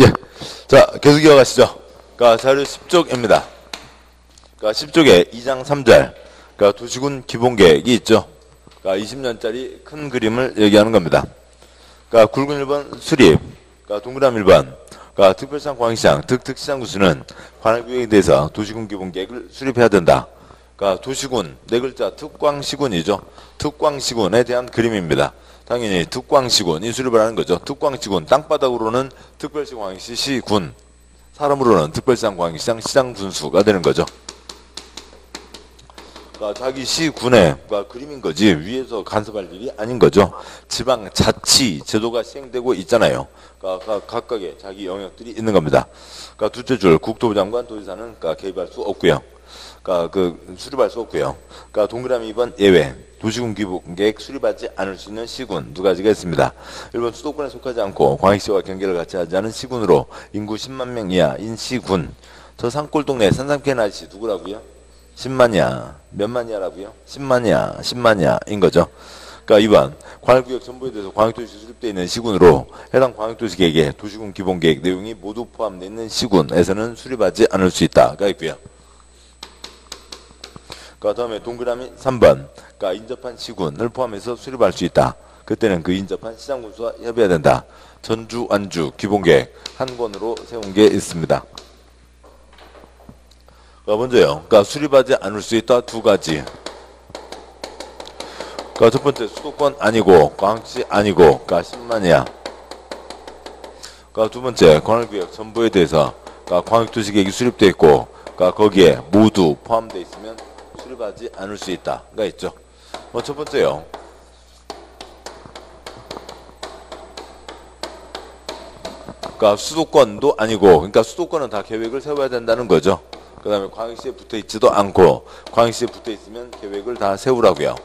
예. 자, 계속 이어가시죠. 그러니까 자료 10쪽입니다. 그러니까 10쪽에 2장 3절. 그러니까 도시군 기본계획이 있죠. 그러니까 20년짜리 큰 그림을 얘기하는 겁니다. 그러니까 굵은 1번 수립. 그러니까 동그란 1번. 그러니까 특별시장 광역시장, 특특시장구수는 관할구역에 대해서 도시군 기본계획을 수립해야 된다. 그러니까 도시군, 네 글자 특광시군이죠. 특광시군에 대한 그림입니다. 당연히 특광시군이 수립을 하는 거죠. 특광시군, 땅바닥으로는 특별시 광역시 시군, 사람으로는 특별시장 광역시장 시장군수가 되는 거죠. 그러니까 자기 시군의 그림인 거지 위에서 간섭할 일이 아닌 거죠. 지방자치 제도가 시행되고 있잖아요. 그러니까 각각의 자기 영역들이 있는 겁니다. 그러니까 둘째 줄 국토부 장관 도지사는 개입할 수 없고요. 그러니까 수립할 수 없고요. 그러니까 동그라미 2번 예외. 도시군 기본계획 수립하지 않을 수 있는 시군 두 가지가 있습니다. 1번 수도권에 속하지 않고 광역시와 경계를 같이 하지 않은 시군으로 인구 10만 명 이하인 시군. 저 산골 동네 산삼캐는 아저씨 누구라고요? 10만이야. 몇 만이야라고요? 10만이야. 10만이야인 거죠. 그러니까 2번 관할구역 전부에 대해서 광역도시 수립되어 있는 시군으로 해당 광역도시계획에 도시군 기본계획 내용이 모두 포함되어 있는 시군에서는 수립하지 않을 수 있다가 있고요. 그 다음에 동그라미 3번. 그러니까 인접한 시군을 포함해서 수립할 수 있다. 그때는 그 인접한 시장군수와 협의해야 된다. 전주, 안주, 기본계획 한 권으로 세운 게 있습니다. 먼저요. 그러니까 수립하지 않을 수 있다 두 가지. 그러니까 첫 번째 수도권 아니고 광역시 아니고 그러니까 10만이야. 그러니까 두 번째 관할구역 전부에 대해서 그러니까 광역도시계획이 수립되어 있고 그러니까 거기에 모두 포함되어 있으면 수립하지 않을 수 있다가 있죠. 첫 번째요. 그러니까 수도권도 아니고 그러니까 수도권은 다 계획을 세워야 된다는 거죠. 그 다음에 광역시에 붙어 있지도 않고 광역시에 붙어 있으면 계획을 다 세우라고요.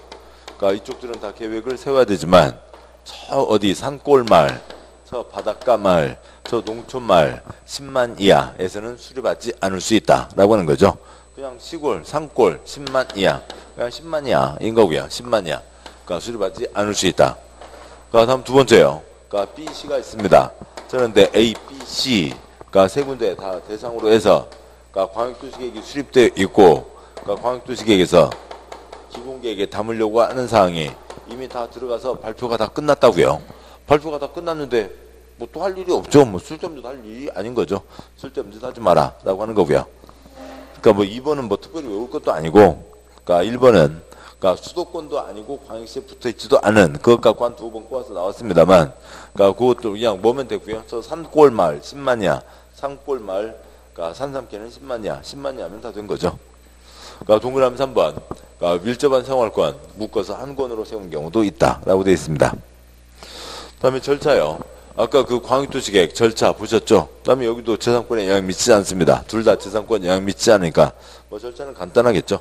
그러니까 이쪽들은 다 계획을 세워야 되지만 저 어디 산골마을, 저 바닷가마을, 저 농촌마을 10만 이하에서는 수립하지 않을 수 있다라고 하는 거죠. 그냥 시골, 산골 10만 이하, 그냥 10만 이하인 거고요. 10만 이하. 그러니까 수립하지 않을 수 있다. 그러니까 다음 두 번째요. 그러니까 B씨가 있습니다. 저런데 A, B, C, 그러니까 세 군데 다 대상으로 해서 그러니까 광역도시계획이 수립되어 있고, 그러니까 광역도시계획에서 기본계획에 담으려고 하는 사항이 이미 다 들어가서 발표가 다 끝났다고요. 발표가 다 끝났는데 뭐 또 할 일이 없죠. 뭐 쓸데없는 할 일이 아닌 거죠. 쓸데없는 하지 마라라고 하는 거고요. 그러니까 뭐 2번은 뭐 특별히 외울 것도 아니고, 그러니까 1번은 그러니까 수도권도 아니고 광역시에 붙어 있지도 않은 그것 갖고 한 두 번 꼬아서 나왔습니다만, 그러니까 그것도 그냥 뭐면 되고요. 저 산골마을 10만이야. 산골마을 그러니까 산삼캐는 10만이야. 10만이 하면 다 된 거죠. 그러니까 동그라미 3번. 그러니까 밀접한 생활권 묶어서 한 권으로 세운 경우도 있다라고 되어 있습니다. 다음에 절차요. 아까 그 광역도시계획 절차 보셨죠? 다음에 여기도 재산권에 영향 미치지 않습니다. 둘 다 재산권에 영향 미치지 않으니까 뭐 절차는 간단하겠죠.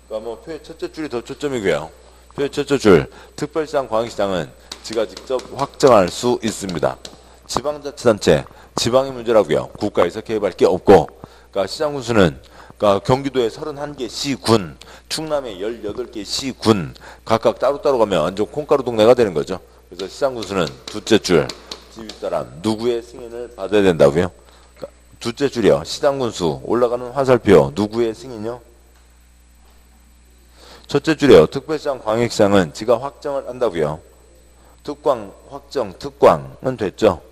그러니까 뭐 표의 첫째 줄이 더 초점이고요. 표의 첫째 줄 특별시장 광역시장은 지가 직접 확정할 수 있습니다. 지방자치단체 지방의 문제라고요. 국가에서 개입할 게 없고, 그러니까 시장군수는 그러니까 경기도에 31개 시군, 충남에 18개 시군 각각 따로따로 가면 완전 콩가루 동네가 되는 거죠. 그래서 시장군수는 둘째 줄 지휘사람 누구의 승인을 받아야 된다고요? 그러니까 둘째 줄이요. 시장군수 올라가는 화살표 누구의 승인이요? 첫째 줄이요. 특별시장 광역시장은 지가 확정을 한다고요. 특광 확정 특광은 됐죠.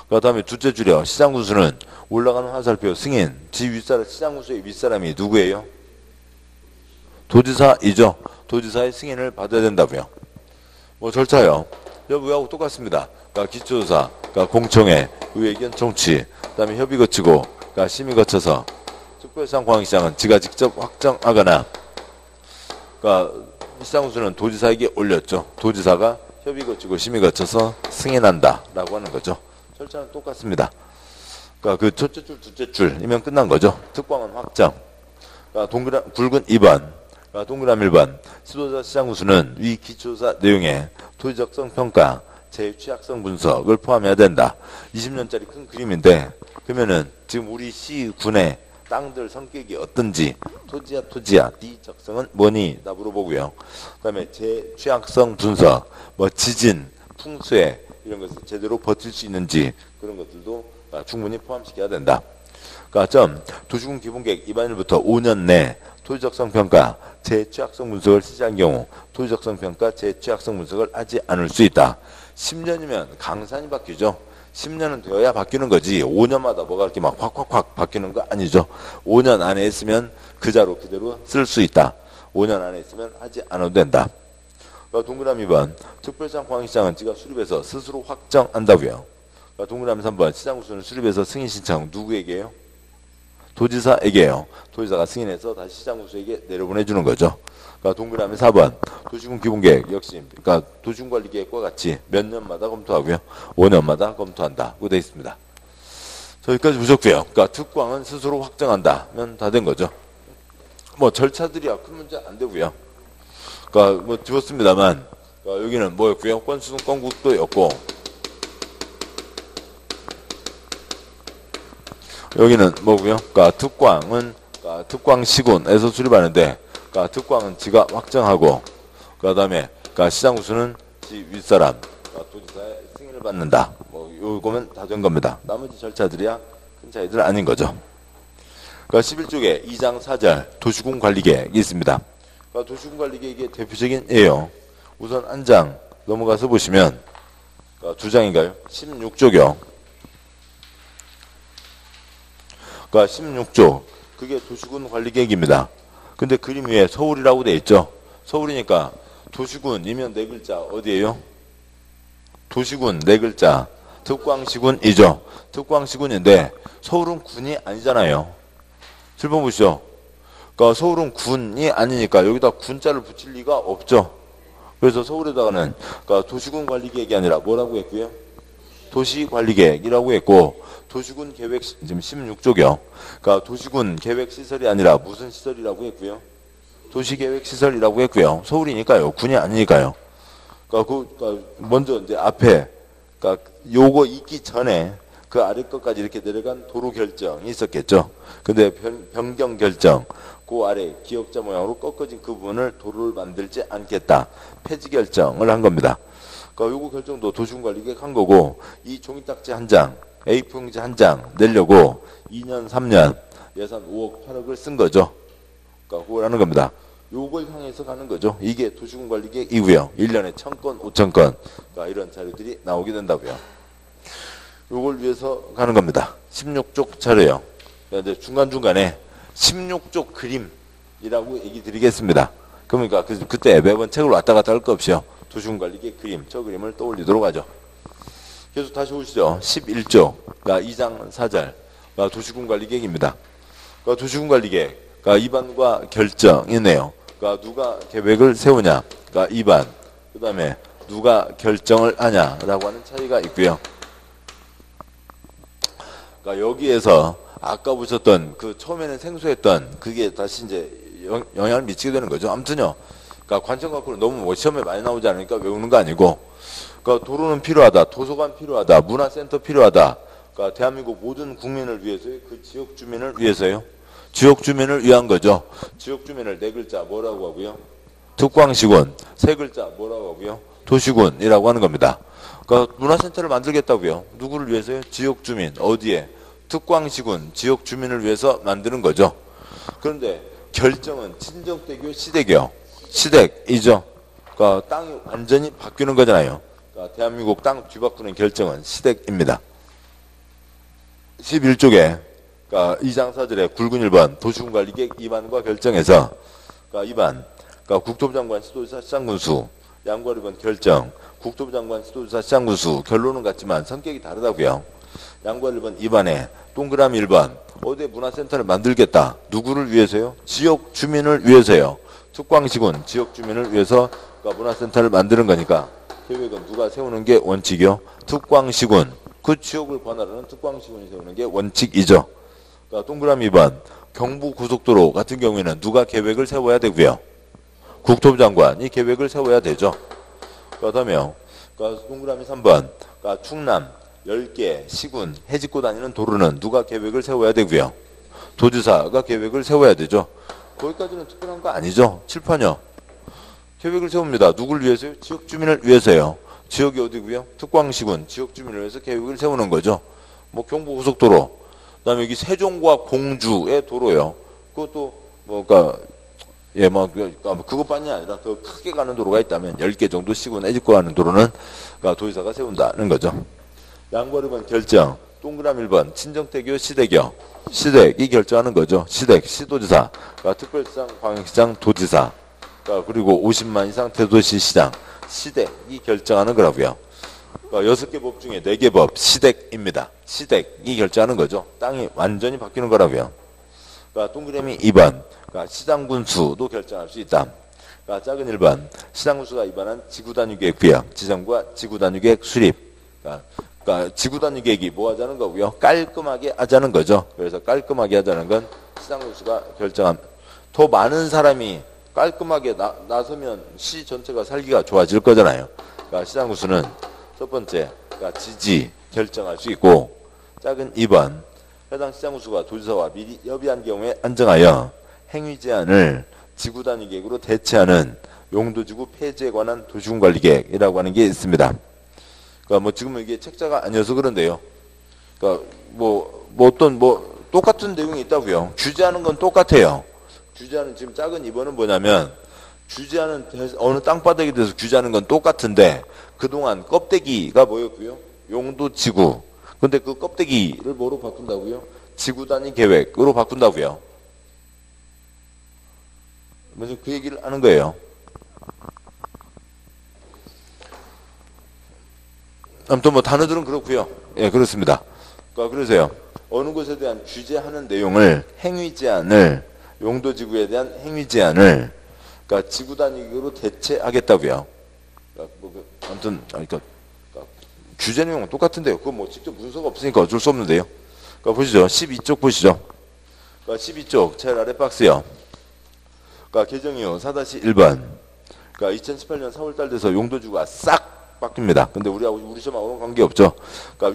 그 다음에 둘째 줄이요. 시장군수는 올라가는 화살표 승인 지 윗사람 시장군수의 윗사람이 누구예요? 도지사이죠. 도지사의 승인을 받아야 된다고요. 뭐 절차요. 여기하고 똑같습니다. 그러니까 기초조사, 그러니까 공청회, 의견 청취, 그다음에 협의 거치고, 그러니까 심의 거쳐서 특별시장 광역시장은 지가 직접 확정하거나, 그러니까 시장군수는 도지사에게 올렸죠. 도지사가 협의 거치고 심의 거쳐서 승인한다라고 하는 거죠. 절차는 똑같습니다. 그러니까 그 첫째 줄, 둘째 줄이면 끝난 거죠. 특광은 확정. 그러니까 굵은 2번, 그러니까 동그라미 1번. 지도자 시장군수는 위 기초조사 내용에 토지적성 평가, 제 취약성 분석을 포함해야 된다. 20년짜리 큰 그림인데, 그러면은 지금 우리 시군의 땅들 성격이 어떤지, 토지야, 네 적성은 뭐니? 다 물어보고요. 그 다음에 제 취약성 분석, 뭐 지진, 풍수해, 이런 것을 제대로 버틸 수 있는지, 그런 것들도 충분히 포함시켜야 된다. 점 도시군 기본계획 입안일부터 5년 내 토지적성 평가 재취약성 분석을 실시한 경우 토지적성 평가 재취약성 분석을 하지 않을 수 있다. 10년이면 강산이 바뀌죠. 10년은 되어야 바뀌는 거지 5년마다 뭐가 이렇게 막 확 바뀌는 거 아니죠. 5년 안에 했으면 그 자로 그대로 쓸 수 있다. 5년 안에 있으면 하지 않아도 된다. 동그라미 2번 특별시장 광역시장은 지가 수립해서 스스로 확정한다고요. 동그라미 3번 시장구수는 수립해서 승인 신청 누구에게요? 도지사에게요. 도지사가 승인해서 다시 시장구수에게 내려보내주는 거죠. 동그라미 4번 도시군 기본계획 역시 도시군관리계획과 같이 몇 년마다 검토하고요. 5년마다 검토한다. 고 되어 있습니다. 여기까지 보셨고요. 특광은 스스로 확정한다면 다 된 거죠. 절차들이야 큰 문제 안 되고요. 주었습니다만 여기는 뭐였고요? 건수는 건국도였고 여기는 뭐고요? 특광은 특광시군에서 수립하는데 특광은 지가 확정하고 그 다음에 시장구수는 지 윗사람 도지사의 승인을 받는다. 요거면 다 된 겁니다. 나머지 절차들이야 큰 차이들 아닌 거죠. 11쪽에 2장 4절 도시군 관리계획이 있습니다. 도시군 관리계획의 대표적인 예요. 우선 한 장 넘어가서 보시면 두 장인가요? 16쪽이요. 16쪽 그게 도시군 관리계획입니다. 근데 그림 위에 서울이라고 돼 있죠. 서울이니까 도시군이면 네 글자 어디예요? 도시군 네 글자 특광시군이죠. 특광시군인데 서울은 군이 아니잖아요. 7번 보시죠. 서울은 군이 아니니까 여기다 군자를 붙일 리가 없죠. 그래서 서울에다가는 도시군 관리계획이 아니라 뭐라고 했고요? 도시관리계획이라고 했고 도시군 계획 지금 16쪽이요. 도시군 계획 시설이 아니라 무슨 시설이라고 했고요? 도시계획 시설이라고 했고요. 서울이니까요. 군이 아니니까요. 먼저 이제 앞에 요거 있기 전에 그 아래 것까지 이렇게 내려간 도로 결정이 있었겠죠. 근데 변경 결정 그 아래 기역자 모양으로 꺾어진 그 부분을 도로를 만들지 않겠다. 폐지 결정을 한 겁니다. 요거 결정도 도시군관리계획 한 거고 이 종이딱지 한 장 A4용지 한 장 내려고 2년 3년 예산 5억 8억을 쓴 거죠. 그걸 하는 겁니다. 요걸 향해서 가는 거죠. 이게 도시군관리계획이고요. 1년에 1000건 5000건 이런 자료들이 나오게 된다고요. 요걸 위해서 가는 겁니다. 16쪽 자료요. 이제 중간중간에 16쪽 그림이라고 얘기 드리겠습니다. 그러니까 그때 매번 책을 왔다 갔다 할 거 없이요. 도시군관리계획 그림, 저 그림을 떠올리도록 하죠. 계속 다시 오시죠. 11쪽, 2장 4절, 도시군관리계획입니다. 도시군관리계획, 입안과 결정이네요. 누가 계획을 세우냐, 입안, 그 다음에 누가 결정을 하냐라고 하는 차이가 있고요. 여기에서 아까 보셨던 처음에는 생소했던 그게 다시 이제 영향을 미치게 되는 거죠. 아무튼요. 관점 갖고는 너무 시험에 많이 나오지 않으니까 외우는 거 아니고 도로는 필요하다. 도서관 필요하다. 문화센터 필요하다. 대한민국 모든 국민을 위해서요. 그 지역 주민을 위해서요. 지역 주민을 위한 거죠. 지역 주민을 네 글자 뭐라고 하고요? 특광시군. 세 글자 뭐라고 하고요? 도시군이라고 하는 겁니다. 문화센터를 만들겠다고요. 누구를 위해서요? 지역 주민. 어디에? 특광시군. 지역 주민을 위해서 만드는 거죠. 그런데 결정은 친정대교 시대교. 시댁이죠. 땅이 완전히 바뀌는 거잖아요. 대한민국 땅 뒤바꾸는 결정은 시댁입니다. 11쪽에 2장 4절에 굵은 1번 도시군관리계획 입안과 결정에서 2번 국토부 장관 시도지사 시장군수 양과 1번 결정 국토부 장관 시도지사 시장군수 결론은 같지만 성격이 다르다고요. 양과 1번 입안에 동그라미 1번 어디에 문화센터를 만들겠다. 누구를 위해서요? 지역 주민을 위해서요. 특광시군 지역 주민을 위해서 문화센터를 만드는 거니까 계획은 누가 세우는 게 원칙이요? 특광시군 그 지역을 번화하는 특광시군이 세우는 게 원칙이죠. 동그라미 2번 경부고속도로 같은 경우에는 누가 계획을 세워야 되고요. 국토부 장관이 계획을 세워야 되죠. 그 다음에요. 동그라미 3번 충남 10개 시군 해집고 다니는 도로는 누가 계획을 세워야 되고요. 도지사가 계획을 세워야 되죠. 거기까지는 특별한 거 아니죠. 칠판이요. 계획을 세웁니다. 누굴 위해서요? 지역 주민을 위해서요. 지역이 어디고요? 특광시군 지역 주민을 위해서 계획을 세우는 거죠. 뭐 경부고속도로, 그다음에 여기 세종과 공주의 도로요. 그것도 뭐가 예, 뭐 그것뿐이 아니라 더 크게 가는 도로가 있다면 10개 정도 시군 애집고 가는 도로는 도지사가 세운다는 거죠. 양거리번 결정. 동그라미 1번 친정태교 시대교. 시댁이 결정하는 거죠. 시댁, 시도지사, 특별시장, 광역시장, 도지사, 그리고 50만 이상 대도시 시장, 시댁이 결정하는 거라고요. 6개 법 중에 4개 법 시댁입니다. 시댁이 결정하는 거죠. 땅이 완전히 바뀌는 거라고요. 동그라미 2번 시장군수도 결정할 수 있다. 작은 1번 시장군수가 위반한 지구단위계획 부역, 지정과 지구단위계획 수립. 지구단위계획이 뭐 하자는 거고요? 깔끔하게 하자는 거죠. 그래서 깔끔하게 하자는 건 시장군수가 결정함. 더 많은 사람이 깔끔하게 나서면 시 전체가 살기가 좋아질 거잖아요. 시장군수는 첫 번째 지지 결정할 수 있고, 작은 2번 해당 시장군수가 도지사와 미리 협의한 경우에 안정하여 행위 제한을 지구단위계획으로 대체하는 용도지구 폐지에 관한 도시군관리계획이라고 하는 게 있습니다. 뭐 지금은 이게 책자가 아니어서 그런데요. 똑같은 내용이 있다고요. 규제하는 건 똑같아요. 규제하는 지금 작은 2번은 뭐냐면 규제하는 어느 땅바닥에 대해서 규제하는 건 똑같은데 그동안 껍데기가 뭐였고요? 용도지구. 근데 그 껍데기를 뭐로 바꾼다고요? 지구단위 계획으로 바꾼다고요. 그래서 그 얘기를 하는 거예요. 아무튼 뭐 단어들은 그렇고요. 예, 그렇습니다. 그래서요. 어느 것에 대한 규제하는 내용을 행위 제한을 용도지구에 대한 행위 제한을 지구 단위로 대체하겠다고요. 아무튼 규제 내용은 똑같은데요. 그거 뭐 직접 문서가 없으니까 어쩔 수 없는데요. 보시죠. 12쪽 보시죠. 12쪽 제일 아래 박스요. 개정 이후 4-1번. 2018년 4월달 돼서 용도지구가 싹 바뀝니다. 근데 우리 시험하고는 관계없죠.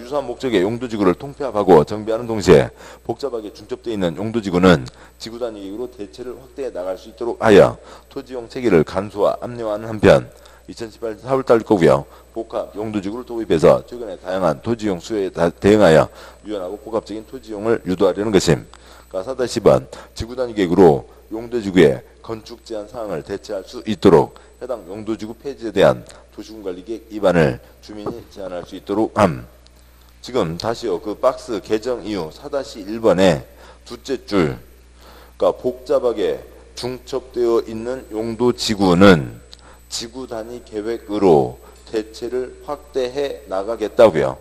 유사한 목적의 용도지구를 통폐합하고 정비하는 동시에 복잡하게 중첩되어 있는 용도지구는 지구단위계획으로 대체를 확대해 나갈 수 있도록 하여 토지용 체계를 간소화, 압력화하는 한편 2018년 4월달 거고요. 복합 용도지구를 도입해서 최근에 다양한 토지용 수요에 대응하여 유연하고 복합적인 토지용을 유도하려는 것임. 4-10번 지구단위계획으로 용도지구의 건축 제한 사항을 대체할 수 있도록 해당 용도지구 폐지에 대한 도시군관리계획 위반을 주민이 제한할 수 있도록 함. 지금 다시요. 그 박스 개정 이후 4-1번의 둘째 줄, 복잡하게 중첩되어 있는 용도지구는 지구단위 계획으로 대체를 확대해 나가겠다고요.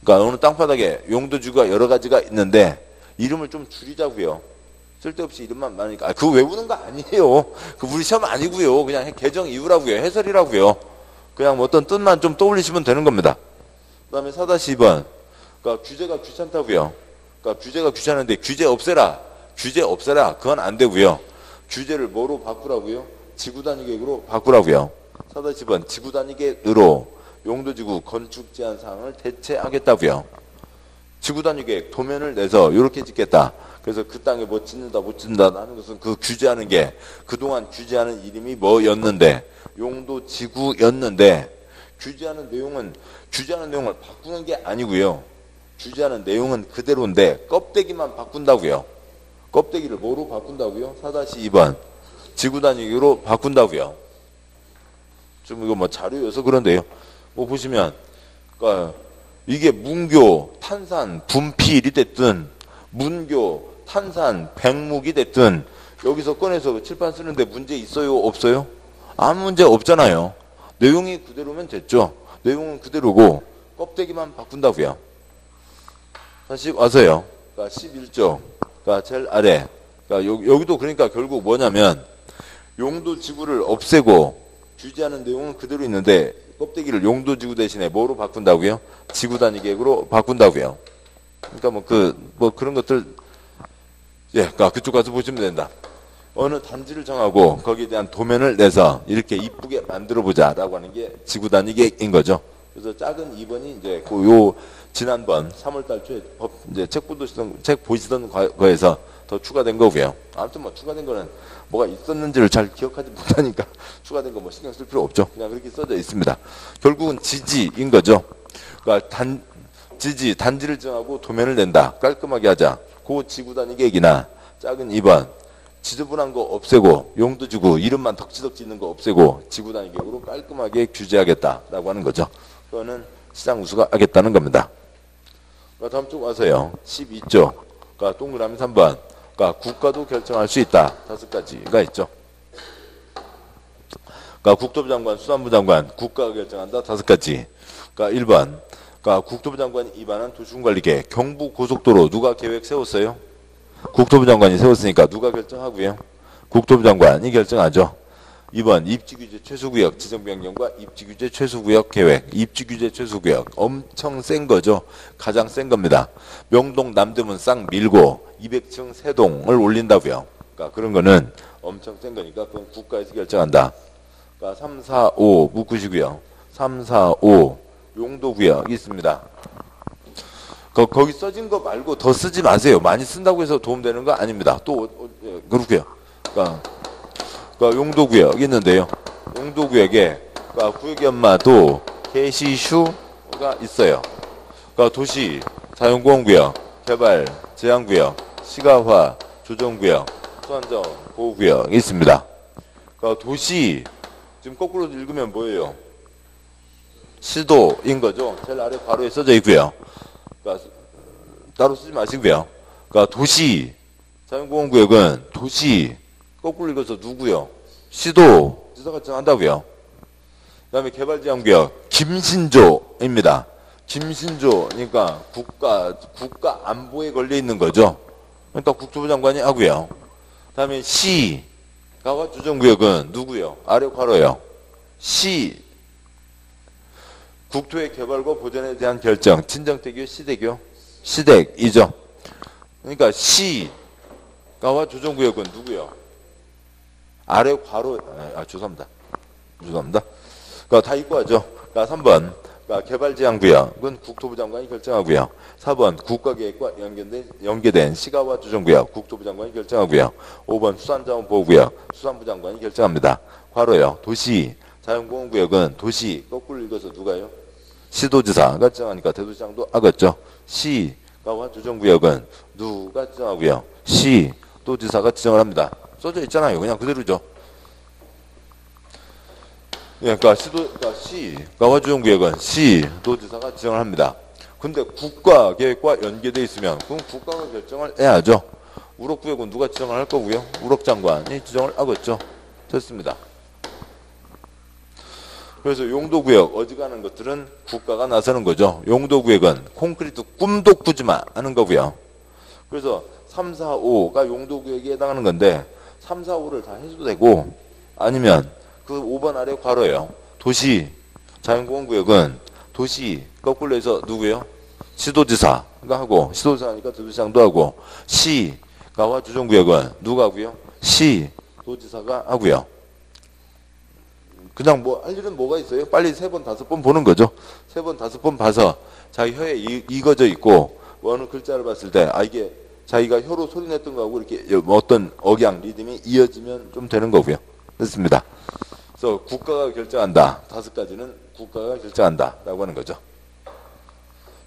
어느 땅바닥에 용도지구가 여러 가지가 있는데 이름을 좀 줄이자고요. 쓸데없이 이름만 많으니까. 그거 외우는 거 아니에요. 그 우리 시험 아니고요. 그냥 개정 이유라고요. 해설이라고요. 그냥 뭐 어떤 뜻만 좀 떠올리시면 되는 겁니다. 그 다음에 4-2번. 규제가 귀찮다고요. 규제가 귀찮은데 규제 없애라. 규제 없애라. 그건 안 되고요. 규제를 뭐로 바꾸라고요? 지구단위계획으로 바꾸라고요. 4-2번. 지구단위계획으로 용도지구 건축 제한 사항을 대체하겠다고요. 지구단위계획 도면을 내서 이렇게 짓겠다. 그래서 그 땅에 뭐 짓는다 못 짓는다 하는 것은 그 규제하는 게 그동안 규제하는 이름이 뭐였는데 용도지구였는데 규제하는 내용을 바꾸는 게 아니고요. 규제하는 내용은 그대로인데 껍데기만 바꾼다고요. 껍데기를 뭐로 바꾼다고요? 4-2번 지구단위계획으로 바꾼다고요. 좀 이거 뭐 자료여서 그런데요. 뭐 보시면 이게 문교, 탄산, 분필이 됐든 문교, 탄산, 백묵이 됐든 여기서 꺼내서 칠판 쓰는데 문제 있어요? 없어요? 아무 문제 없잖아요. 내용이 그대로면 됐죠. 내용은 그대로고 껍데기만 바꾼다고요. 다시 와서요. 11쪽 제일 아래 여기도 그러니까 결국 뭐냐면 용도지구를 없애고 규제하는 내용은 그대로 있는데 껍데기를 용도지구 대신에 뭐로 바꾼다고요? 지구단위계획으로 바꾼다고요. 그러니까 그런 것들 예, 그쪽 가서 보시면 된다. 어느 단지를 정하고 거기에 대한 도면을 내서 이렇게 이쁘게 만들어 보자라고 하는 게 지구단위계획인 거죠. 그래서 작은 2번이 이제 요 지난번 3월달 초에 이제 책 보시던 거에서 더 추가된 거고요. 아무튼 뭐 추가된 거는 뭐가 있었는지를 잘 기억하지 못하니까 추가된 거 뭐 신경 쓸 필요 없죠. 그냥 그렇게 써져 있습니다. 결국은 지지인 거죠. 그러니까 지지, 단지를 정하고 도면을 낸다. 깔끔하게 하자. 그 지구 단위 계획이나 작은 2번. 지저분한 거 없애고 용도 주고 이름만 덕지덕지 있는 거 없애고 지구 단위 계획으로 깔끔하게 규제하겠다라고 하는 거죠. 그거는 시장 우수가 하겠다는 겁니다. 다음 쪽 와서요. 12조. 동그라미 3번. 국가도 결정할 수 있다. 5가지가 있죠. 국토부 장관, 수산부 장관, 국가가 결정한다. 5가지. 1번. 국토부 장관이 입안한 도시군관리계획, 경부고속도로 누가 계획 세웠어요? 국토부 장관이 세웠으니까 누가 결정하고요? 국토부 장관이 결정하죠. 2번 입지규제 최소구역 지정변경과 입지규제 최소구역 계획. 입지규제 최소구역 엄청 센 거죠. 가장 센 겁니다. 명동 남대문 싹 밀고 200층 세동을 올린다고요. 그런 거는 엄청 센 거니까 그건 국가에서 결정한다. 3, 4, 5 묶으시고요. 3, 4, 5 용도구역이 있습니다. 거기 써진 거 말고 더 쓰지 마세요. 많이 쓴다고 해서 도움되는 거 아닙니다. 또 그렇고요. 용도구역이 있는데요. 용도구역에 구역이 엄마도 개시슈가 있어요. 도시, 자연공원구역, 개발, 제한구역, 시가화, 조정구역, 수안자원, 보호구역이 있습니다. 도시, 지금 거꾸로 읽으면 뭐예요? 시도인 거죠. 제일 아래 괄호에 써져 있고요. 따로 쓰지 마시고요. 도시, 자연공원구역은 도시, 거꾸로 읽어서 누구요? 시도, 지사가 정한다고요. 그 다음에 개발제한구역, 김신조입니다. 김신조니까 국가 안보에 걸려 있는 거죠. 그러니까 국토부 장관이 하고요. 그 다음에 시가와 조정구역은 누구요? 아래 괄호요. 시, 국토의 개발과 보전에 대한 결정, 친정대교, 시대교, 시댁이죠. 그러니까 시가와 조정구역은 누구요? 아래 괄호, 죄송합니다. 다 읽고 하죠. 3번, 개발제한구역은 국토부 장관이 결정하고요. 4번, 국가계획과 연계된 시가와 조정구역, 국토부 장관이 결정하고요. 5번, 수산자원보호구역, 수산부 장관이 결정합니다. 괄호요. 도시, 자연공원구역은 도시, 거꾸로 읽어서 누가요? 시도지사가 지정하니까 대도시장도 하겠죠. 시가와 조정구역은 누가 지정하고요? 시도지사가 지정을 합니다. 써져 있잖아요. 그냥 그대로죠. 그러니까 시가와 조정구역은 시도지사가 지정을 합니다. 근데 국가계획과 연계되어 있으면 그럼 국가가 결정을 해야죠. 우럭구역은 누가 지정을 할 거고요? 우럭장관이 지정을 하겠죠. 됐습니다. 그래서 용도구역 어지간한 것들은 국가가 나서는 거죠. 용도구역은 콘크리트 꿈도 꾸지 마 하는 거고요. 그래서 3, 4, 5가 용도구역에 해당하는 건데 3, 4, 5를 다 해도 되고 아니면 그 5번 아래 괄호예요. 도시, 자연공원구역은 도시 거꾸로 해서 누구요? 시도지사가 하고 시도지사니까 대도시장도 하고 시가와 조정구역은 누가 하고요? 시도지사가 하고요. 그냥 뭐 할 일은 뭐가 있어요? 빨리 3번, 5번 보는 거죠. 3번, 5번 봐서 자기 혀에 익어져 있고 어느 글자를 봤을 때 이게 자기가 혀로 소리 냈던 거하고 이렇게 어떤 억양, 리듬이 이어지면 좀 되는 거고요. 됐습니다. 그래서 국가가 결정한다. 5가지는 국가가 결정한다. 라고 하는 거죠.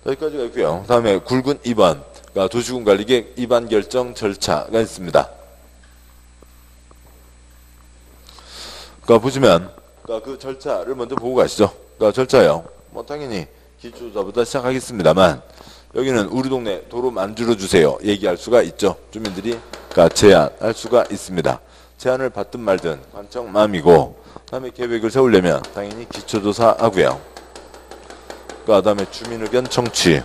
여기까지가 있고요. 다음에 굵은 2번. 도시군관리계획 입안 결정 절차가 있습니다. 보시면 그 절차를 먼저 보고 가시죠. 절차요. 당연히 기초조사부터 시작하겠습니다만 여기는 우리 동네 도로 만들어 주세요. 얘기할 수가 있죠. 주민들이 제안할 수가 있습니다. 제안을 받든 말든 관청 마음이고 다음에 계획을 세우려면 당연히 기초조사 하고요. 그 다음에 주민의견 청취,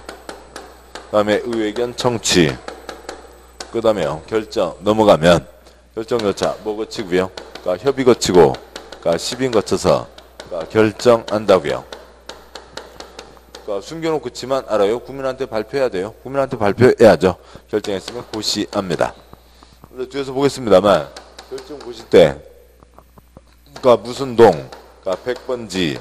다음에 의회견 청취, 그 다음에 결정 넘어가면 결정 절차 뭐 거치고요. 협의 거치고 시빈 거쳐서 결정한다고요. 숨겨놓고 그치만 알아요. 국민한테 발표해야 돼요. 국민한테 발표해야죠. 결정했으면 고시합니다. 뒤에서 보겠습니다만 결정 보실 때 무슨 동, 100번지,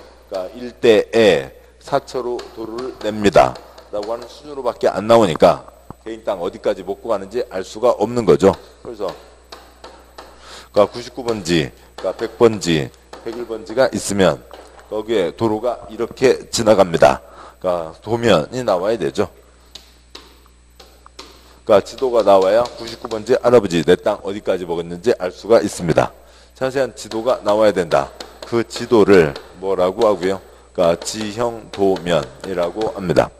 일대에 4차로 도로를 냅니다. 라고 하는 수준으로밖에 안 나오니까 개인 땅 어디까지 먹고 가는지 알 수가 없는 거죠. 그래서 99번지, 100번지, 101번지가 있으면 거기에 도로가 이렇게 지나갑니다. 그러니까 도면이 나와야 되죠. 그러니까 지도가 나와야 99번지 할아버지 내 땅 어디까지 먹었는지 알 수가 있습니다. 자세한 지도가 나와야 된다. 그 지도를 뭐라고 하고요? 그러니까 지형도면이라고 합니다.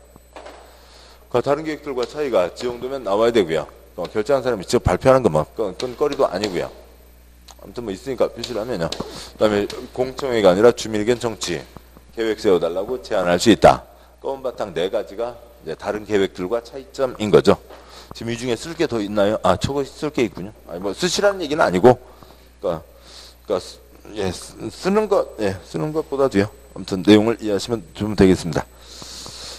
그러니까 다른 계획들과 차이가 지형도면 나와야 되고요. 결정한 사람이 직접 발표하는 것만 끈거리도 아니고요. 아무튼 뭐 있으니까 표시를 하면요. 그다음에 공청회가 아니라 주민의견 청취 계획 세워달라고 제안할 수 있다. 검은 바탕 네 가지가 이제 다른 계획들과 차이점인 거죠. 지금 이 중에 쓸 게 더 있나요? 아, 저거 쓸 게 있군요. 아니 뭐 쓰시라는 얘기는 아니고, 그러니까 예, 쓰는 것보다도요. 아무튼 내용을 이해하시면 좀 되겠습니다.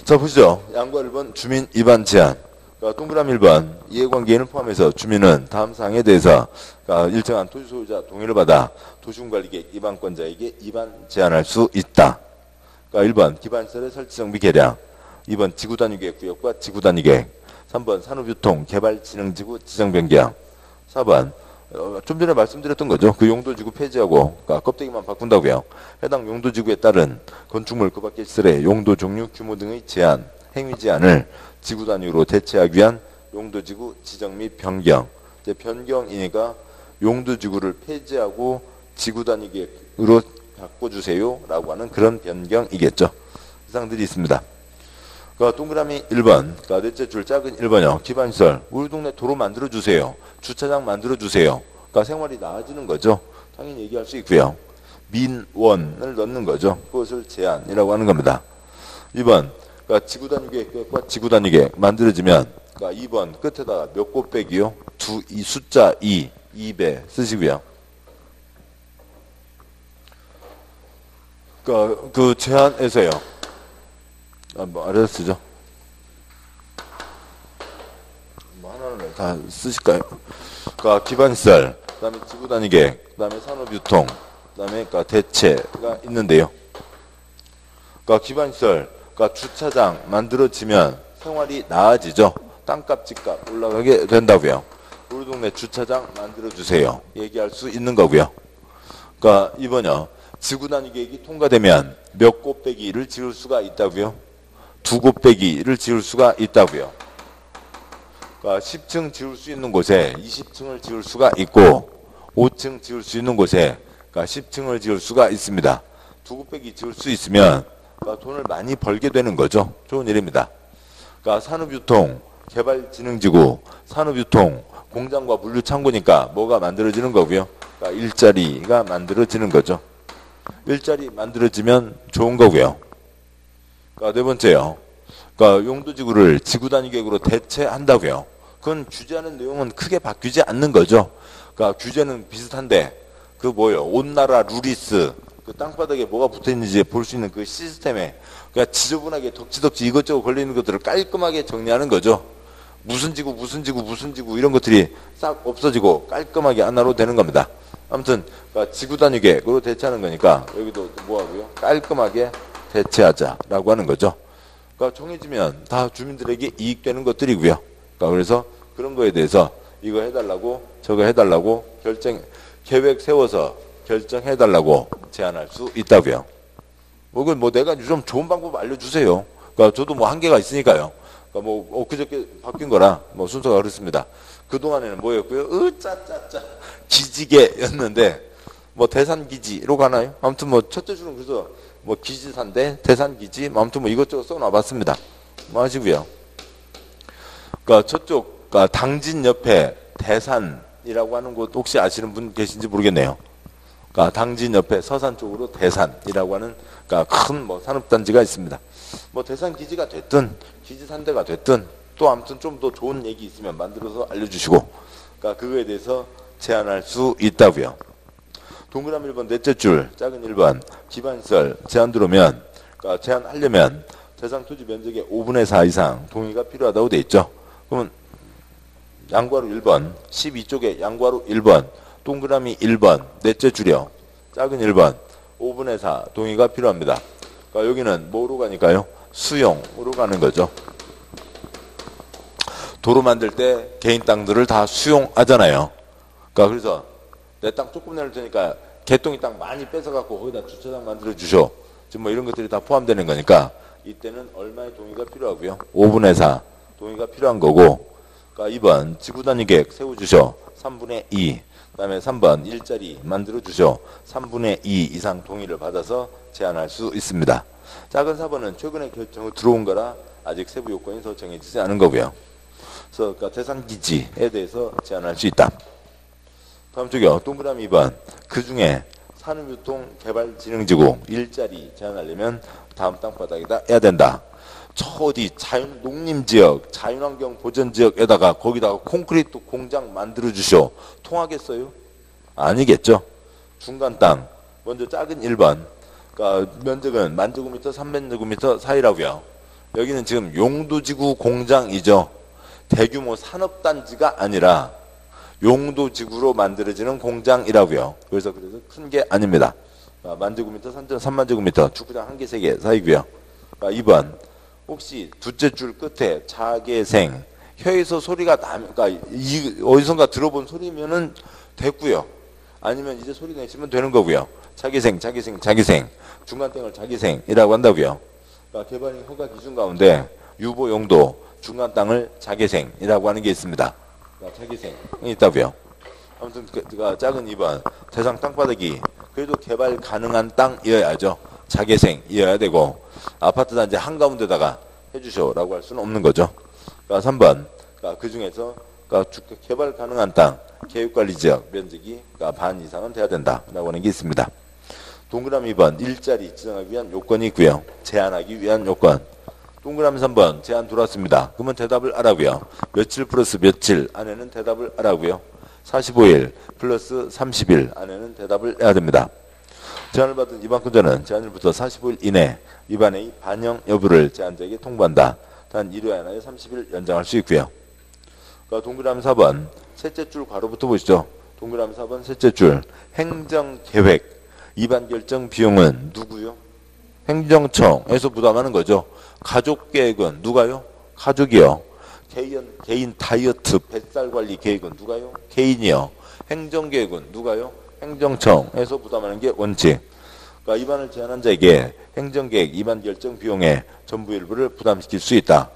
자, 보시죠. 양과 1번 주민 입안 제한. 그러니까 동그라미 1번 이해관계인을 포함해서 주민은 다음 사항에 대해서 그러니까 일정한 토지 소유자 동의를 받아 도시군관리계획 입안권자에게 입안 제한할 수 있다. 그러니까 1번 기반시설의 설치정비 개량, 2번 지구단위계획 구역과 지구단위계획, 3번 산업유통 개발진흥지구 지정변경, 4번 좀 전에 말씀드렸던 거죠. 그 용도지구 폐지하고 그러니까 껍데기만 바꾼다고요. 해당 용도지구에 따른 건축물 그 밖의 시설의 용도 종류, 규모 등의 제한, 행위 제한을 지구 단위로 대체하기 위한 용도지구 지정 및 변경. 이제 변경이니까 용도지구를 폐지하고 지구 단위 계획으로 바꿔주세요라고 하는 그런 변경이겠죠. 사항들이 있습니다. 그러니까 동그라미 1번, 그러니까 넷째 줄 작은 1번이요. 기반시설, 우리 동네 도로 만들어주세요. 주차장 만들어주세요. 그러니까 생활이 나아지는 거죠. 당연히 얘기할 수 있고요. 민원을 넣는 거죠. 그것을 제한이라고 하는 겁니다. 2번, 그러니까 지구단위계획과 지구단위계획 만들어지면, 그러니까 2번 끝에다가 몇 곱 빼기요? 이 숫자 2배 쓰시고요. 그러니까 그 제한에서요. 뭐 아래서 쓰죠. 뭐 하나는 다 쓰실까요? 그러니까 기반시설, 그다음에 지구단위계획, 그다음에 산업유통, 그다음에 그러니까 대체가 있는데요. 그러니까 기반시설, 그러니까 주차장 만들어지면 생활이 나아지죠. 땅값, 집값 올라가게 된다고요. 우리 동네 주차장 만들어주세요. 얘기할 수 있는 거고요. 그러니까 이번요. 지구단위계획이 통과되면 몇 곱빼기를 지을 수가 있다고요? 2곱빼기를 지을 수가 있다고요. 그러니까 10층 지을 수 있는 곳에 20층을 지을 수가 있고 5층 지을 수 있는 곳에 그러니까 10층을 지을 수가 있습니다. 2곱빼기 지을 수 있으면 그러니까 돈을 많이 벌게 되는 거죠. 좋은 일입니다. 그러니까 산업유통, 개발진흥지구, 산업유통, 공장과 물류창고니까 뭐가 만들어지는 거고요. 그러니까 일자리가 만들어지는 거죠. 일자리 만들어지면 좋은 거고요. 그러니까 네 번째요. 그러니까 용도지구를 지구단위계획으로 대체한다고요. 그건 규제하는 내용은 크게 바뀌지 않는 거죠. 그러니까 규제는 비슷한데 그 뭐요? 온나라 루리스 그 땅바닥에 뭐가 붙어있는지 볼 수 있는 그 시스템에 그러니까 지저분하게 덕지덕지 이것저것 걸리는 것들을 깔끔하게 정리하는 거죠. 무슨 지구 이런 것들이 싹 없어지고 깔끔하게 하나로 되는 겁니다. 아무튼 그러니까 지구단위계획으로 대체하는 거니까 여기도 뭐하고요? 깔끔하게 대체하자라고 하는 거죠. 그러니까 정해지면 다 주민들에게 이익되는 것들이고요. 그러니까 그래서 그런 거에 대해서 이거 해달라고 저거 해달라고 계획 세워서 결정해달라고 제안할 수 있다고요. 뭐 내가 좀 좋은 방법 알려주세요. 그러니까 저도 뭐 한계가 있으니까요. 그러니까 뭐 그저께 바뀐 거라 뭐 순서가 그렇습니다. 그 동안에는 뭐였고요? 으짜짜짜 기지개였는데 뭐 대산기지로 가나요? 아무튼 뭐 첫째 줄은 그래서 뭐 기지산대 대산기지 뭐 아무튼 뭐 이것저것 써놔봤습니다. 뭐 하시고요. 그러니까 저쪽 그러니까 당진 옆에 대산이라고 하는 곳 혹시 아시는 분 계신지 모르겠네요. 그러니까 당진 옆에 서산 쪽으로 대산이라고 하는 그러니까 큰 뭐 산업단지가 있습니다. 뭐 대산기지가 됐든 기지산대가 됐든 또 아무튼 좀 더 좋은 얘기 있으면 만들어서 알려주시고 그러니까 그거에 대해서 제안할 수 있다고요. 동그라미 1번 넷째 줄 작은 1번 기반시설 제한 들어오면 그러니까 제한하려면 대상 토지 면적의 5분의 4 이상 동의가 필요하다고 돼 있죠. 그러면 양괄호 1번 12쪽에 양괄호 1번 동그라미 1번 넷째 줄이요. 작은 1번 5분의 4 동의가 필요합니다. 그러니까 여기는 뭐로 가니까요? 수용으로 가는 거죠. 도로 만들 때 개인 땅들을 다 수용하잖아요. 그러니까 그래서 내 땅 조금 내릴 테니까 개똥이 땅 많이 뺏어갖고 거기다 주차장 만들어 주셔. 지금 뭐 이런 것들이 다 포함되는 거니까 이때는 얼마의 동의가 필요하고요. 5분의 4 동의가 필요한 거고, 그러니까 2번 지구단위 계획 세워주셔 3분의 2, 그 다음에 3번 일자리 만들어주셔 3분의 2 이상 동의를 받아서 제한할 수 있습니다. 작은 4번은 최근에 결정을 들어온 거라 아직 세부 요건이 더 정해지지 않은 거고요. 그래서 그러니까 대상 기지에 대해서 제한할 수 있다. 다음 쪽이요. 동그라미 2번. 그 중에 산업유통개발진흥지구 일자리 제한하려면 다음 땅바닥에다 해야 된다. 저 어디 농림지역, 자연환경 보전지역에다가 거기다가 콘크리트 공장 만들어 주셔. 통하겠어요? 아니겠죠. 중간 땅. 먼저 작은 1번. 그러니까 면적은 1000제곱미터, 300제곱미터 사이라고요. 여기는 지금 용도지구 공장이죠. 대규모 산업단지가 아니라 용도지구로 만들어지는 공장이라고요. 그래서 큰 게 아닙니다. 10,000제곱미터, 3만제곱미터, 축구장 1개, 3개 사이고요. 2번. 혹시 두째 줄 끝에 자개생, 혀에서 소리가 나면, 그러니까 어디선가 들어본 소리면은 됐고요. 아니면 이제 소리 내시면 되는 거고요. 자개생, 중간 땡을 자개생이라고 한다고요. 그러니까 개발행 허가 기준 가운데 유보 용도 중간 땅을 자개생이라고 하는 게 있습니다. 자개생이 있다고요. 아무튼 그 작은 2번 대상 땅바닥이 그래도 개발 가능한 땅이어야죠. 자개생이어야 되고 아파트 단지 한가운데다가 해주셔라고 할 수는 없는 거죠. 그러니까 3번 그 중에서 개발 가능한 땅 계획관리지역 면적이 반 이상은 돼야 된다라고 하는 게 있습니다. 동그라미 2번 일자리 지정하기 위한 요건이 있고요. 제한하기 위한 요건. 동그라미 3번 제한 들어왔습니다. 그러면 대답을 하라고요. 며칠 플러스 며칠 안에는 대답을 하라고요. 45일 플러스 30일 안에는 대답을 해야 됩니다. 제한을 받은 위반권자는 제한일부터 45일 이내 위반의 반영 여부를 제한자에게 통보한다. 단 1회 하나에 30일 연장할 수 있고요. 그러니까 동그라미 4번 셋째 줄 괄호부터 보시죠. 동그라미 4번 셋째 줄 행정계획 위반 결정 비용은 누구요? 행정청에서 부담하는 거죠. 가족계획은 누가요? 가족이요. 개인 다이어트 뱃살 관리 계획은 누가요? 개인이요. 행정계획은 누가요? 행정청에서 부담하는 게 원칙. 그러니까 위반을 제한한 자에게 행정계획 위반 결정 비용의 전부 일부를 부담시킬 수 있다.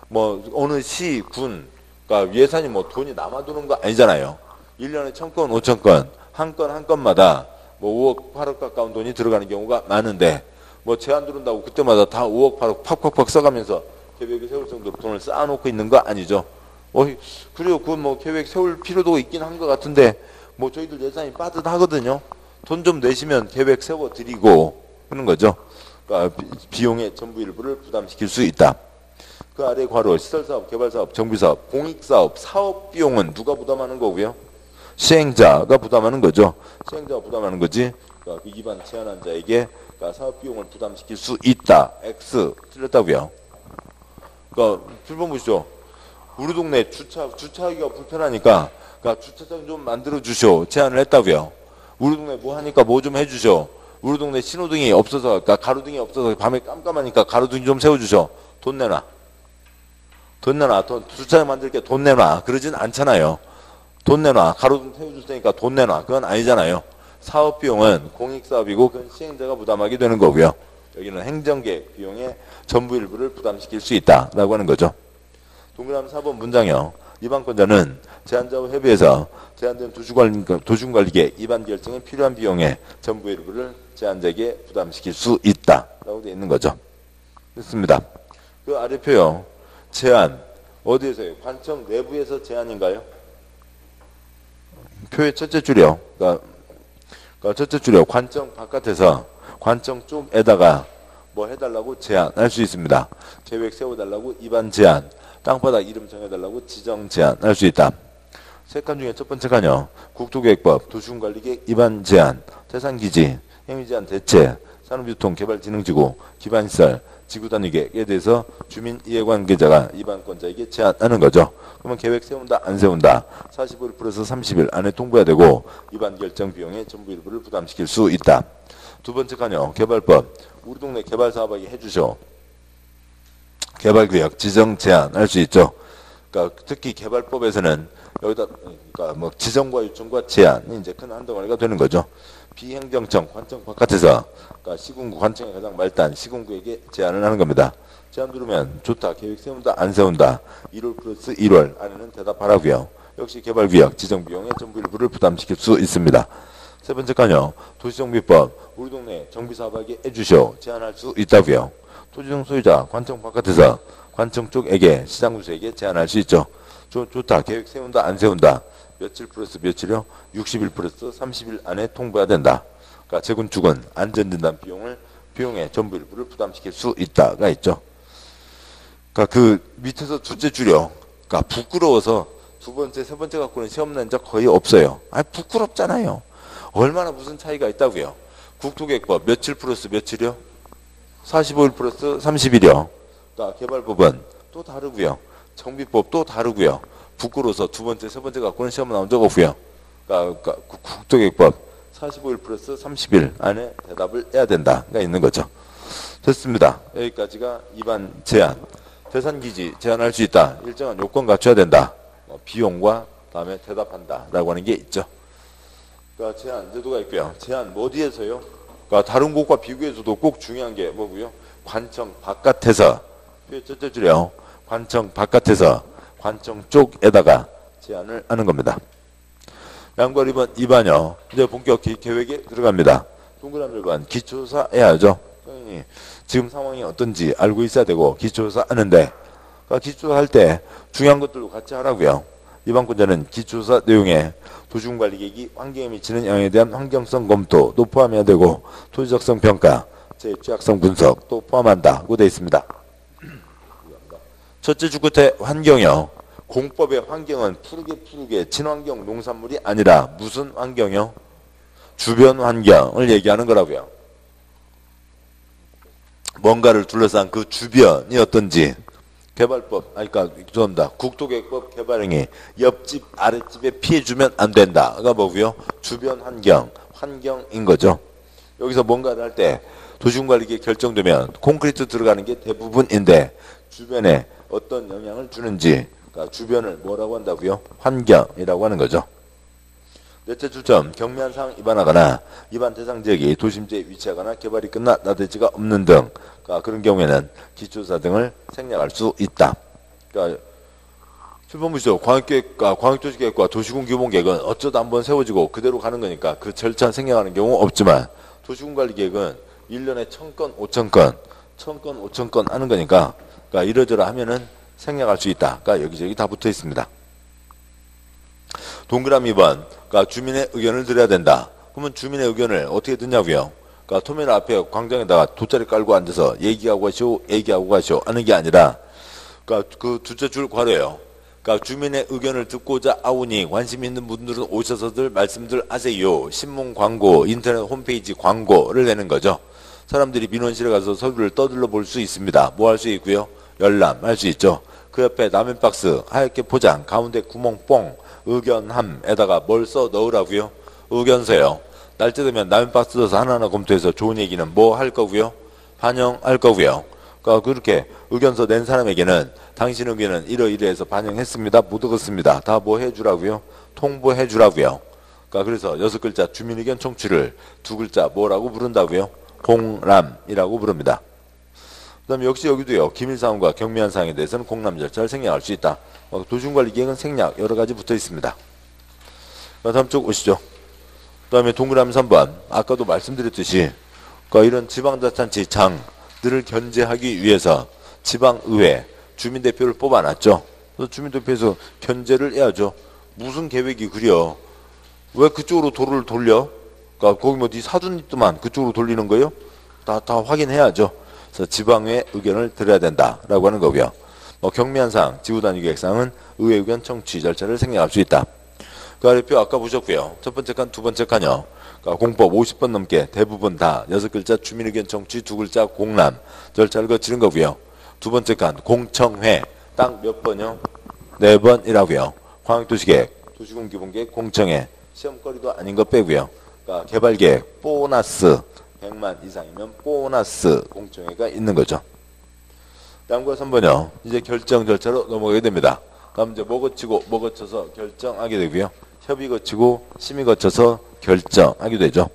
뭐 어느 시, 군, 그러니까 예산이 뭐 돈이 남아도는 거 아니잖아요. 1년에 1000건, 5000건, 한 건마다 뭐 5억, 8억 가까운 돈이 들어가는 경우가 많은데 뭐 제한 들어온다고 그때마다 다 5억, 8억 팍팍팍 써가면서 계획을 세울 정도로 돈을 쌓아놓고 있는 거 아니죠. 그래요. 그건 뭐 계획 세울 필요도 있긴 한 것 같은데 뭐 저희들 예산이 빠듯하거든요. 돈 좀 내시면 계획 세워드리고 하는 거죠. 그러니까 비용의 전부 일부를 부담시킬 수 있다. 그 아래 괄호 시설사업, 개발사업, 정비사업, 공익사업, 사업비용은 누가 부담하는 거고요? 시행자가 부담하는 거죠. 시행자가 부담하는 거지. 그러니까 위반 제한한 자에게 사업비용을 부담시킬 수 있다. X 틀렸다고요. 그러니까 7번 보시죠. 우리 동네 주차하기가 불편하니까 주차장 좀 만들어 주쇼 제안을 했다고요. 우리 동네 뭐 하니까 뭐 좀 해주셔. 우리 동네 신호등이 없어서 가로등이 없어서 밤에 깜깜하니까 가로등 좀 세워주셔. 돈 내놔. 주차장 만들게 돈 내놔. 그러진 않잖아요. 돈 내놔. 가로등 세워줄 테니까 돈 내놔. 그건 아니잖아요. 사업비용은 공익사업이고 그건 시행자가 부담하게 되는 거고요. 여기는 행정계획 비용의 전부 일부를 부담시킬 수 있다라고 하는 거죠. 동그라미 4번 문장형. 위반권자는 제한자와 협의해서 제한된 도중관리계 위반 결정에 필요한 비용의 전부 일부를 제한자에게 부담시킬 수 있다라고 되어 있는 거죠. 됐습니다. 그 아래 표요. 제한. 어디에서요? 관청 내부에서 제한인가요? 표의 첫째 줄이요. 그러니까 첫째 줄이요. 관청 바깥에서 관청 쪽에다가 뭐 해달라고 제한할 수 있습니다. 계획 세워달라고 위반 제한, 땅바닥 이름 정해달라고 지정 제한할 수 있다. 세 칸 중에 첫 번째 칸이요. 국토계획법, 도시군관리계획 위반 제한, 대상기지, 행위제한 대체, 산업유통개발진흥지구, 기반시설, 지구단위계획에 대해서 주민이해관계자가 위반권자에게 제한하는 거죠. 그러면 계획 세운다 안 세운다 45일 플러스 30일 안에 통보해야 되고 위반 결정 비용의 전부 일부를 부담시킬 수 있다. 두 번째 칸이요. 개발법. 우리 동네 개발사업하게 해주셔. 개발구역 지정 제한할 수 있죠. 그러니까 특히 개발법에서는 여기다 뭐 지정과 요청과 제한이 이제 큰 한 덩어리가 되는 거죠. 비행정청 관청 바깥에서 그러니까 시군구 관청의 가장 말단 시군구에게 제안을 하는 겁니다. 제안 들으면 좋다. 계획 세운다 안 세운다. 1월 플러스 1월 안에는 대답하라고요. 역시 개발구역 지정비용의 전부 일부를 부담시킬 수 있습니다. 세 번째 칸요. 도시정비법 우리 동네 정비사업하게 해주시오. 제안할 수 있다고요. 토지정 소유자 관청 바깥에서 관청 쪽에게 시장군수에게 제안할 수 있죠. 좋다. 계획 세운다 안 세운다. 며칠 플러스 며칠이요? 60일 플러스 30일 안에 통보해야 된다. 그러니까 재건축은 안전진단 비용의 전부 일부를 부담시킬 수 있다가 있죠. 그러니까 그 밑에서 둘째 줄이요. 그러니까 부끄러워서 두 번째, 세 번째 갖고는 시험 낸 적 거의 없어요. 부끄럽잖아요. 얼마나 무슨 차이가 있다고요. 국토계획법 며칠 플러스 며칠이요? 45일 플러스 30일이요. 그러니까 개발법은 또 다르고요. 정비법 또 다르고요. 부끄러워서 두 번째, 세 번째 갖고는 시험 나온 적 없고요. 그러니까 국토계획법 45일 플러스 30일 안에 대답을 해야 된다가 있는 거죠. 됐습니다. 여기까지가 2반 제안. 대산기지 제한할 수 있다. 일정한 요건 갖춰야 된다. 비용과 다음에 대답한다 라고 하는 게 있죠. 그러니까 제한 제도가 있고요. 제한 뭐 어디에서요? 그러니까 다른 곳과 비교해서도 꼭 중요한 게 뭐고요? 관청 바깥에서 첫째 줄이요. 관청 바깥에서 관청 쪽에다가 제한을 하는 겁니다. 양괄 2번 2반요. 이제 본격 계획에 들어갑니다. 동그라미 1번 기초조사 해야죠. 당연히 지금 상황이 어떤지 알고 있어야 되고 기초조사 하는데 그러니까 기초조사 할 때 중요한 것들도 같이 하라고요. 이반권자는 기초조사 내용에 도시군관리계획이 환경에 미치는 영향에 대한 환경성 검토도 포함해야 되고 토지적성 평가, 제 취약성 분석도 포함한다고 되어 있습니다. 첫째 줄 끝에 환경이요. 공법의 환경은 푸르게 친환경 농산물이 아니라 무슨 환경이요? 주변 환경을 얘기하는 거라고요. 뭔가를 둘러싼 그 주변이 어떤지 개발법, 그러니까 죄송합니다. 국토계획법 개발행위 옆집 아랫집에 피해주면 안 된다가 뭐고요? 주변 환경인 거죠. 여기서 뭔가를 할 때 도시군관리계획 결정되면 콘크리트 들어가는 게 대부분인데 주변에 어떤 영향을 주는지 그러니까 주변을 뭐라고 한다고요? 환경이라고 하는 거죠. 넷째 출점 경미한 사항 위반하거나 위반 대상 지역이 도심지에 위치하거나 개발이 끝나 나대지가 없는 등 그러니까 그런 경우에는 기초조사 등을 생략할 수 있다. 그러니까 7번 보시죠. 광역도시계획과 도시군규모계획은 어쩌다 한번 세워지고 그대로 가는 거니까 그 절차 생략하는 경우 없지만 도시군관리계획은 1년에 1000건, 5000건, 1000건, 5000건 하는 거니까 그러니까 이러저러 하면은 생략할 수 있다. 그러니까 여기저기 다 붙어 있습니다. 동그라미 2번 그러니까 주민의 의견을 들어야 된다. 그러면 주민의 의견을 어떻게 듣냐고요? 그러니까 터미널 앞에 광장에다가 돗자리 깔고 앉아서 얘기하고 가시오 하는 게 아니라 그러니까 그 둘째 줄 괄호예요. 그러니까 주민의 의견을 듣고자 아우니 관심 있는 분들은 오셔서들 말씀들 하세요. 신문 광고, 인터넷 홈페이지 광고를 내는 거죠. 사람들이 민원실에 가서 서류를 떠들러 볼 수 있습니다. 뭐 할 수 있고요? 열람할 수 있죠. 그 옆에 라면 박스 하얗게 포장 가운데 구멍 뽕 의견함에다가 뭘 써 넣으라고요? 의견서요. 날짜 되면 라면 박스 넣어서 하나하나 검토해서 좋은 얘기는 뭐 할 거고요? 반영할 거고요. 그러니까 그렇게 의견서 낸 사람에게는 당신 의견은 이러이러해서 반영했습니다. 못 얻었습니다. 다 뭐 해주라고요? 통보해 주라고요. 그러니까 그래서 6글자 주민의견 청취를 2글자 뭐라고 부른다고요? 공람이라고 부릅니다. 그 다음에 역시 여기도요. 기밀사항과 경미한 사항에 대해서는 공람 절차를 생략할 수 있다. 도시군관리계획은 생략 여러가지 붙어 있습니다. 다음 쪽 오시죠. 그 다음에 동그라미 3번 아까도 말씀드렸듯이 그러니까 이런 지방자치단체 장들을 견제하기 위해서 지방의회 주민대표를 뽑아놨죠. 그래서 주민대표에서 견제를 해야죠. 무슨 계획이 그려? 왜 그쪽으로 도로를 돌려? 그러니까 거기 뭐 네 사둔 있더만 그쪽으로 돌리는 거예요? 다 확인해야죠. 그래서 지방의 의견을 들어야 된다라고 하는 거고요. 경미한 사항, 지구단위 계획사항은 의회 의견 청취 절차를 생략할 수 있다. 그 아래표 아까 보셨고요. 첫 번째 칸, 두 번째 칸이요. 그러니까 공법 50번 넘게 대부분 다 6글자 주민의견 청취 2글자 공람 절차를 거치는 거고요. 두 번째 칸 공청회 딱 몇 번이요? 4번이라고요. 광역도시계획, 도시군기본계획, 공청회 시험거리도 아닌 거 빼고요. 그러니까 개발계획, 보너스 100만 이상이면 보너스 공청회가 있는 거죠. 양과 3번이요. 이제 결정 절차로 넘어가게 됩니다. 다음 이제 뭐 거쳐서 결정하게 되고요. 협의 거치고 심의 거쳐서 결정하게 되죠.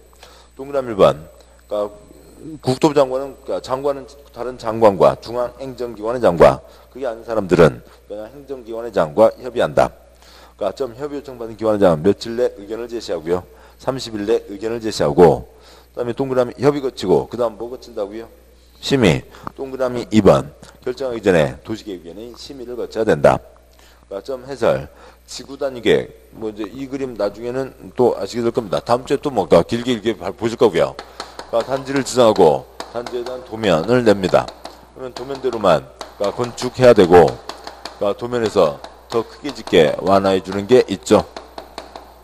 동그라미 1번. 그러니까 국토부 장관은, 그러니까 장관은 다른 장관과 중앙행정기관의 장관, 그게 아닌 사람들은 그냥 행정기관의 장과 협의한다. 그러니까 점 협의 요청받은 기관의 장은 며칠 내 의견을 제시하고요. 30일 내 의견을 제시하고, 그다음에 동그라미 협의 거치고, 그다음 뭐 거친다고요? 심의. 동그라미 2번. 결정하기 전에 도시계획위원회의 심의를 거쳐야 된다. 그러니까 점 해설. 지구 단위 계획. 뭐 이제 이 그림 나중에는 또 아시게 될 겁니다. 다음 주에 또 뭐 길게 보실 거고요. 그러니까 단지를 지정하고 단지에 대한 도면을 냅니다. 그러면 도면대로만 그러니까 건축해야 되고, 그러니까 도면에서 더 크게 짓게 완화해 주는 게 있죠.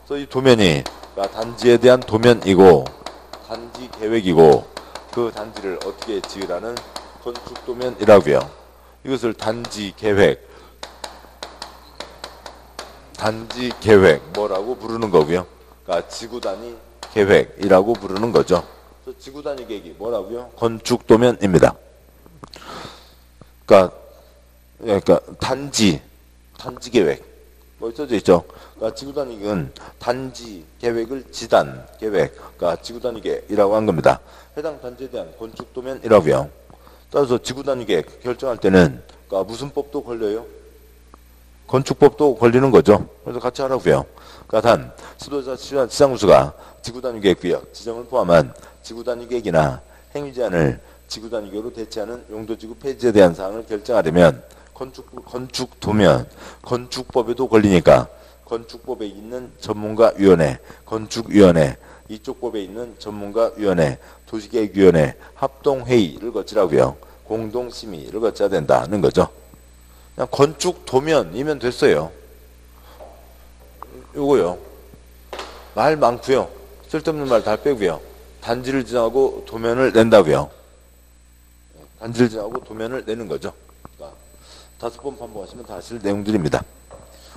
그래서 이 도면이 그러니까 단지에 대한 도면이고 단지 계획이고 그 단지를 어떻게 지으라는 건축 도면이라고요. 이것을 단지 계획 뭐라고 부르는 거고요. 그러니까 지구 단위 계획이라고 부르는 거죠. 그래서 지구 단위 계획이 뭐라고요? 건축 도면입니다. 그러니까 단지 계획 뭐 써져 있죠. 그러니까 지구 단위는 단지 계획을 지단 계획, 그러니까 지구 단위 계획이라고 한 겁니다. 해당 단지에 대한 건축 도면이라고요. 따라서 지구 단위 계획 결정할 때는 그러니까 무슨 법도 걸려요? 건축법도 걸리는 거죠. 그래서 같이 하라고요. 그러니까 단 수도자 시장구수가 지구 단위 계획 구역 지정을 포함한 지구 단위 계획이나 행위 제한을 지구 단위 계획으로 대체하는 용도지구 폐지에 대한 사항을 결정하려면 건축 도면, 건축법에도 걸리니까 건축법에 있는 전문가위원회, 건축위원회, 이쪽 법에 있는 전문가위원회, 도시계획위원회, 합동회의를 거치라고요. 공동심의를 거쳐야 된다는 거죠. 그냥 건축 도면이면 됐어요. 요거요. 말 많고요. 쓸데없는 말 다 빼고요. 단지를 지정하고 도면을 낸다고요. 단지를 지정하고 도면을 내는 거죠. 그러니까 5번 반복하시면 다 하실 내용들입니다.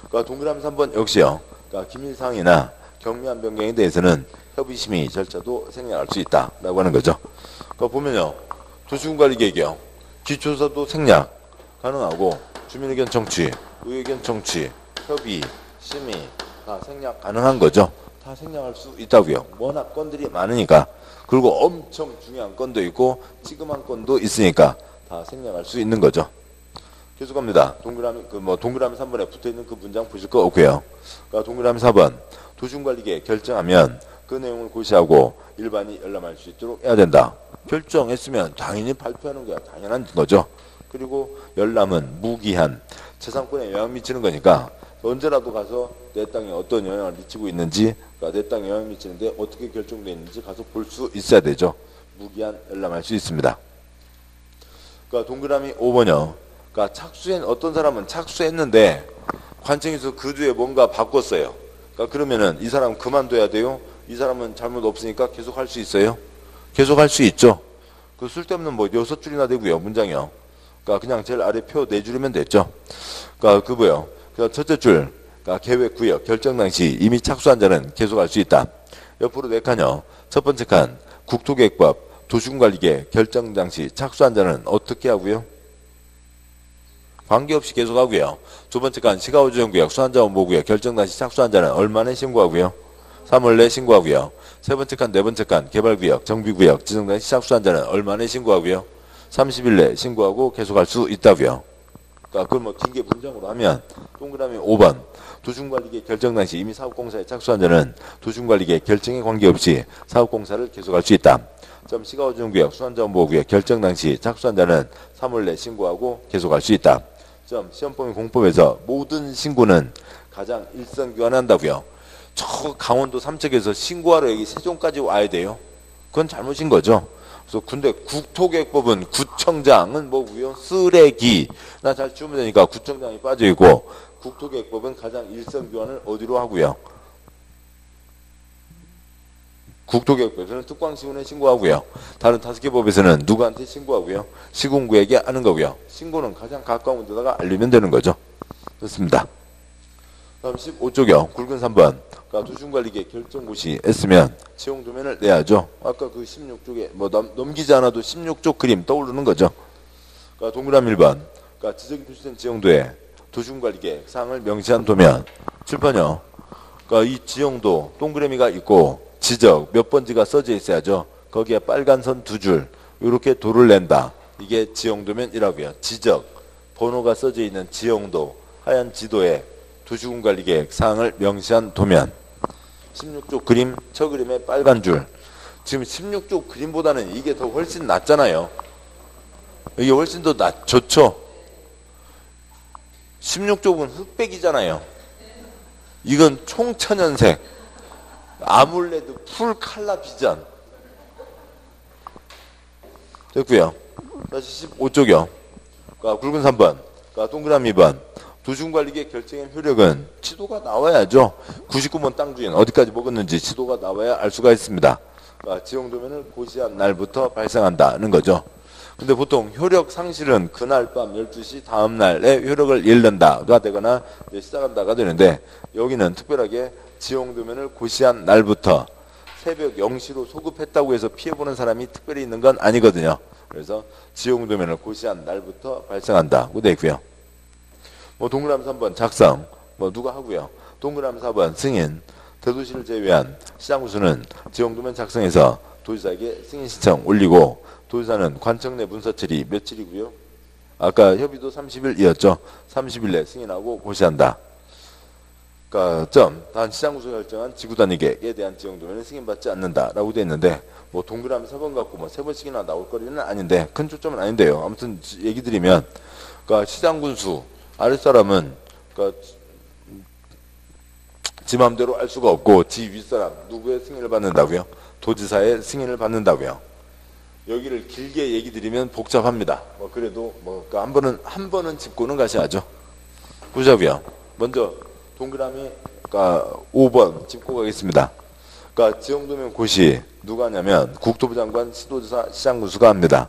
그러니까 동그라미 3번 역시요. 그러니까 기밀사항이나 경미한 변경에 대해서는 협의심의 절차도 생략할 수 있다라고 하는 거죠. 그러니까 보면요. 도시군관리계획이요. 기초조사도 생략 가능하고 주민의견 청취, 의견 청취, 협의, 심의 다 생략 가능한 거죠. 다 생략할 수 있다고요. 워낙 건들이 많으니까. 그리고 엄청 중요한 건도 있고 찌그만 건도 있으니까 다 생략할 수 있는 거죠. 계속 갑니다. 동그라미 3번에 붙어 있는 그 문장 보실 거 없고요. 그러니까 동그라미 4번 도시군관리계획 결정하면 그 내용을 고시하고 일반이 열람할 수 있도록 해야 된다. 결정했으면 당연히 발표하는 거야. 당연한 거죠. 그리고 열람은 무기한 재산권에 영향 미치는 거니까 언제라도 가서 내 땅에 어떤 영향을 미치고 있는지, 그러니까 내 땅에 영향 미치는데 어떻게 결정되어 있는지 가서 볼 수 있어야 되죠. 무기한 열람할 수 있습니다. 그러니까 동그라미 5번이요. 그러니까 어떤 사람은 착수했는데 관청에서 그 뒤에 뭔가 바꿨어요. 그러니까 그러면은 이 사람 그만둬야 돼요. 이 사람은 잘못 없으니까 계속 할 수 있어요. 계속 할 수 있죠. 그 쓸데없는 뭐 6줄이나 되고요. 문장이요. 그러니까 그냥 제일 아래 표 4줄이면 됐죠. 그러니까 그러니까 첫째 줄, 그러니까 계획 구역 결정 당시 이미 착수한 자는 계속할 수 있다. 옆으로 4칸요. 첫 번째 칸 국토계획법 도시군관리계획 결정 당시 착수한 자는 어떻게 하고요? 관계없이 계속하고요. 두 번째 칸 시가후조정구역 수환자원보구역 결정 당시 착수한 자는 얼마 내 신고하고요? 3월 내 신고하고요. 세 번째 칸, 네 번째 칸 개발구역 정비구역 지정 당시 착수한 자는 얼마 내 신고하고요? 30일 내 신고하고 계속할 수 있다고요. 그러니까 그걸 뭐 긴 게 문장으로 하면 동그라미 5번 도시군관리계획 결정 당시 이미 사업공사에 착수한 자는 도시군관리계획 결정에 관계없이 사업공사를 계속할 수 있다. 점 시가후조정구역 수환자원보호구역 결정 당시 착수한 자는 3월 내 신고하고 계속할 수 있다. 점 시험범위 공법에서 모든 신고는 가장 일선교환한다고요. 저 강원도 삼척에서 신고하러 여기 세종까지 와야 돼요. 그건 잘못인 거죠. 그래서 근데 국토계획법은 구청장은 뭐고요? 쓰레기. 나 잘 치우면 되니까 구청장이 빠져 있고 국토계획법은 가장 일선교환을 어디로 하고요? 국토계획법에서는 특광시군에 신고하고요. 다른 5개 법에서는 누구한테 신고하고요? 시군구에게 하는 거고요. 신고는 가장 가까운 데다가 알리면 되는 거죠. 좋습니다. 다음 15쪽이요. 굵은 3번. 그러니까 도시군관리계획 결정고시 했으면 채용도면을 내야죠. 아까 그 16쪽에 뭐 넘기지 않아도 16쪽 그림 떠오르는 거죠. 그러니까 동그라미 1번. 그러니까 지적이 표시된 지형도에 도시군관리계획 사항을 명시한 도면. 7번이요. 그러니까 이 지형도 동그라미가 있고 지적 몇 번지가 써져 있어야죠. 거기에 빨간 선 2줄 이렇게 도를 낸다. 이게 지형도면이라고요. 지적 번호가 써져 있는 지형도 하얀 지도에 도시군 관리 계획 사항을 명시한 도면. 16쪽 그림 저 그림의 빨간 줄. 지금 16쪽 그림보다는 이게 더 훨씬 낫잖아요. 이게 훨씬 더 좋죠. 16쪽은 흑백이잖아요. 이건 총천연색 아몰레드 풀 칼라 비전. 됐고요. 다시 15쪽이요. 그러니까 굵은 3번, 그러니까 동그라미 2번. 도시군관리계획 결정의 효력은 지도가 나와야죠. 99번 땅 주인 어디까지 먹었는지 지도가 나와야 알 수가 있습니다. 그러니까 지형도면을 고시한 날부터 발생한다는 거죠. 근데 보통 효력 상실은 그날 밤 12시 다음 날에 효력을 잃는다가 되거나 시작한다가 되는데, 여기는 특별하게 지형도면을 고시한 날부터 새벽 0시로 소급했다고 해서 피해보는 사람이 특별히 있는 건 아니거든요. 그래서 지형도면을 고시한 날부터 발생한다고 되어 있고요. 뭐 동그라미 3번 작성 뭐 누가 하고요. 동그라미 4번 승인. 대도시를 제외한 시장구수는 지형도면 작성해서 도지사에게 승인 신청 올리고, 도지사는 관청 내 문서 처리 며칠이고요. 아까 협의도 30일이었죠. 30일 내 승인하고 고시한다. 그러니까 단 시장구수가 결정한 지구단위계획에 대한 지형도면은 승인받지 않는다라고 되어 있는데, 뭐 동그라미 4번 갖고 뭐 3번씩이나 나올 거리는 아닌데, 큰 초점은 아닌데요. 아무튼 얘기 드리면, 그러니까 시장군수 아랫사람은 그러니까 지 마음대로 알 수가 없고, 지 윗사람 누구의 승인을 받는다고요? 도지사의 승인을 받는다고요. 여기를 길게 얘기 드리면 복잡합니다. 뭐 그래도 뭐 그러니까 한 번은 짚고는 가셔야죠. 보자고요. 먼저 동그라미 그러니까 5번 짚고 가겠습니다. 그러니까 지형도면 고시 누가 하냐면 국토부 장관, 시도지사, 시장군수가 합니다.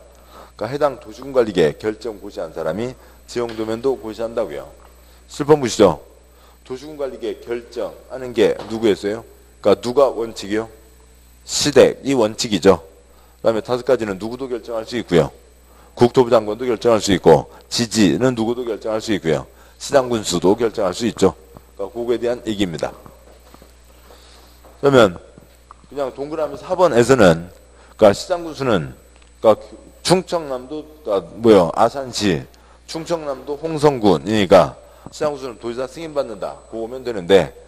그러니까 해당 도시군관리계획 결정 고시한 사람이 지형도면도 고시한다고요. 슬픔 보시죠. 도시군관리계획 결정하는 게 누구였어요? 그러니까 누가 원칙이요? 시댁이 원칙이죠. 그 다음에 5가지는 누구도 결정할 수 있고요. 국토부 장관도 결정할 수 있고, 지지는 누구도 결정할 수 있고요. 시장군수도 결정할 수 있죠. 그러니까 그거에 대한 얘기입니다. 그러면 그냥 동그라미 4번에서는 그러니까 시장군수는 그러니까 충청남도 아산시, 충청남도 홍성군이니까 시장군수는 도지사 승인받는다. 그거 오면 되는데,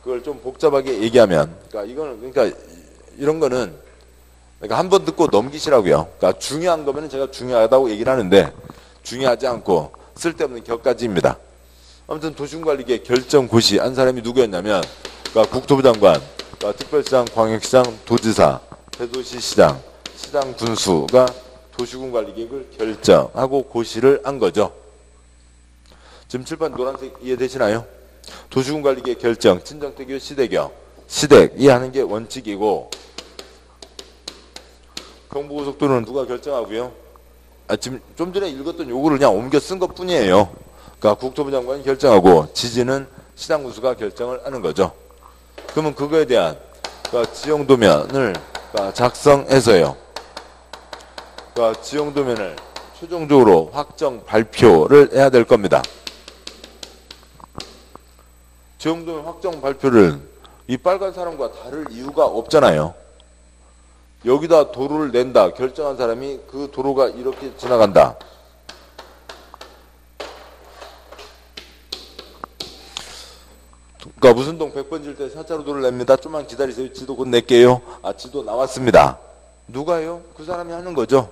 그걸 좀 복잡하게 얘기하면, 그러니까 이런 거는 그러니까 한 번 듣고 넘기시라고요. 그러니까 중요한 거면 제가 중요하다고 얘기를 하는데, 중요하지 않고 쓸데없는 격가지입니다. 아무튼 도시군관리계획 결정 고시한 사람이 누구였냐면, 그러니까 국토부 장관, 그러니까 특별시장, 광역시장, 도지사, 대도시시장, 시장군수가 도시군관리계획을 결정하고 고시를 한 거죠. 지금 칠판 노란색 이해되시나요? 도시군관리계획 결정, 친정태교, 시대교. 시댁이 하는 게 원칙이고, 경부고속도로는 누가 결정하고요? 지금 좀 전에 읽었던 요거를 그냥 옮겨 쓴 것 뿐이에요. 그러니까 국토부 장관이 결정하고, 지지는 시장군수가 결정을 하는 거죠. 그러면 그거에 대한 그러니까 지형도면을 그러니까 작성해서요. 그러니까 지형도면을 최종적으로 확정 발표를 해야 될 겁니다. 지형도면 확정 발표를 이 빨간 사람과 다를 이유가 없잖아요. 여기다 도로를 낸다 결정한 사람이 그 도로가 이렇게 지나간다. 그러니까 무슨동 100번 질 때 4차로 도로를 냅니다. 좀만 기다리세요. 지도 곧 낼게요. 지도 나왔습니다. 누가요? 그 사람이 하는 거죠.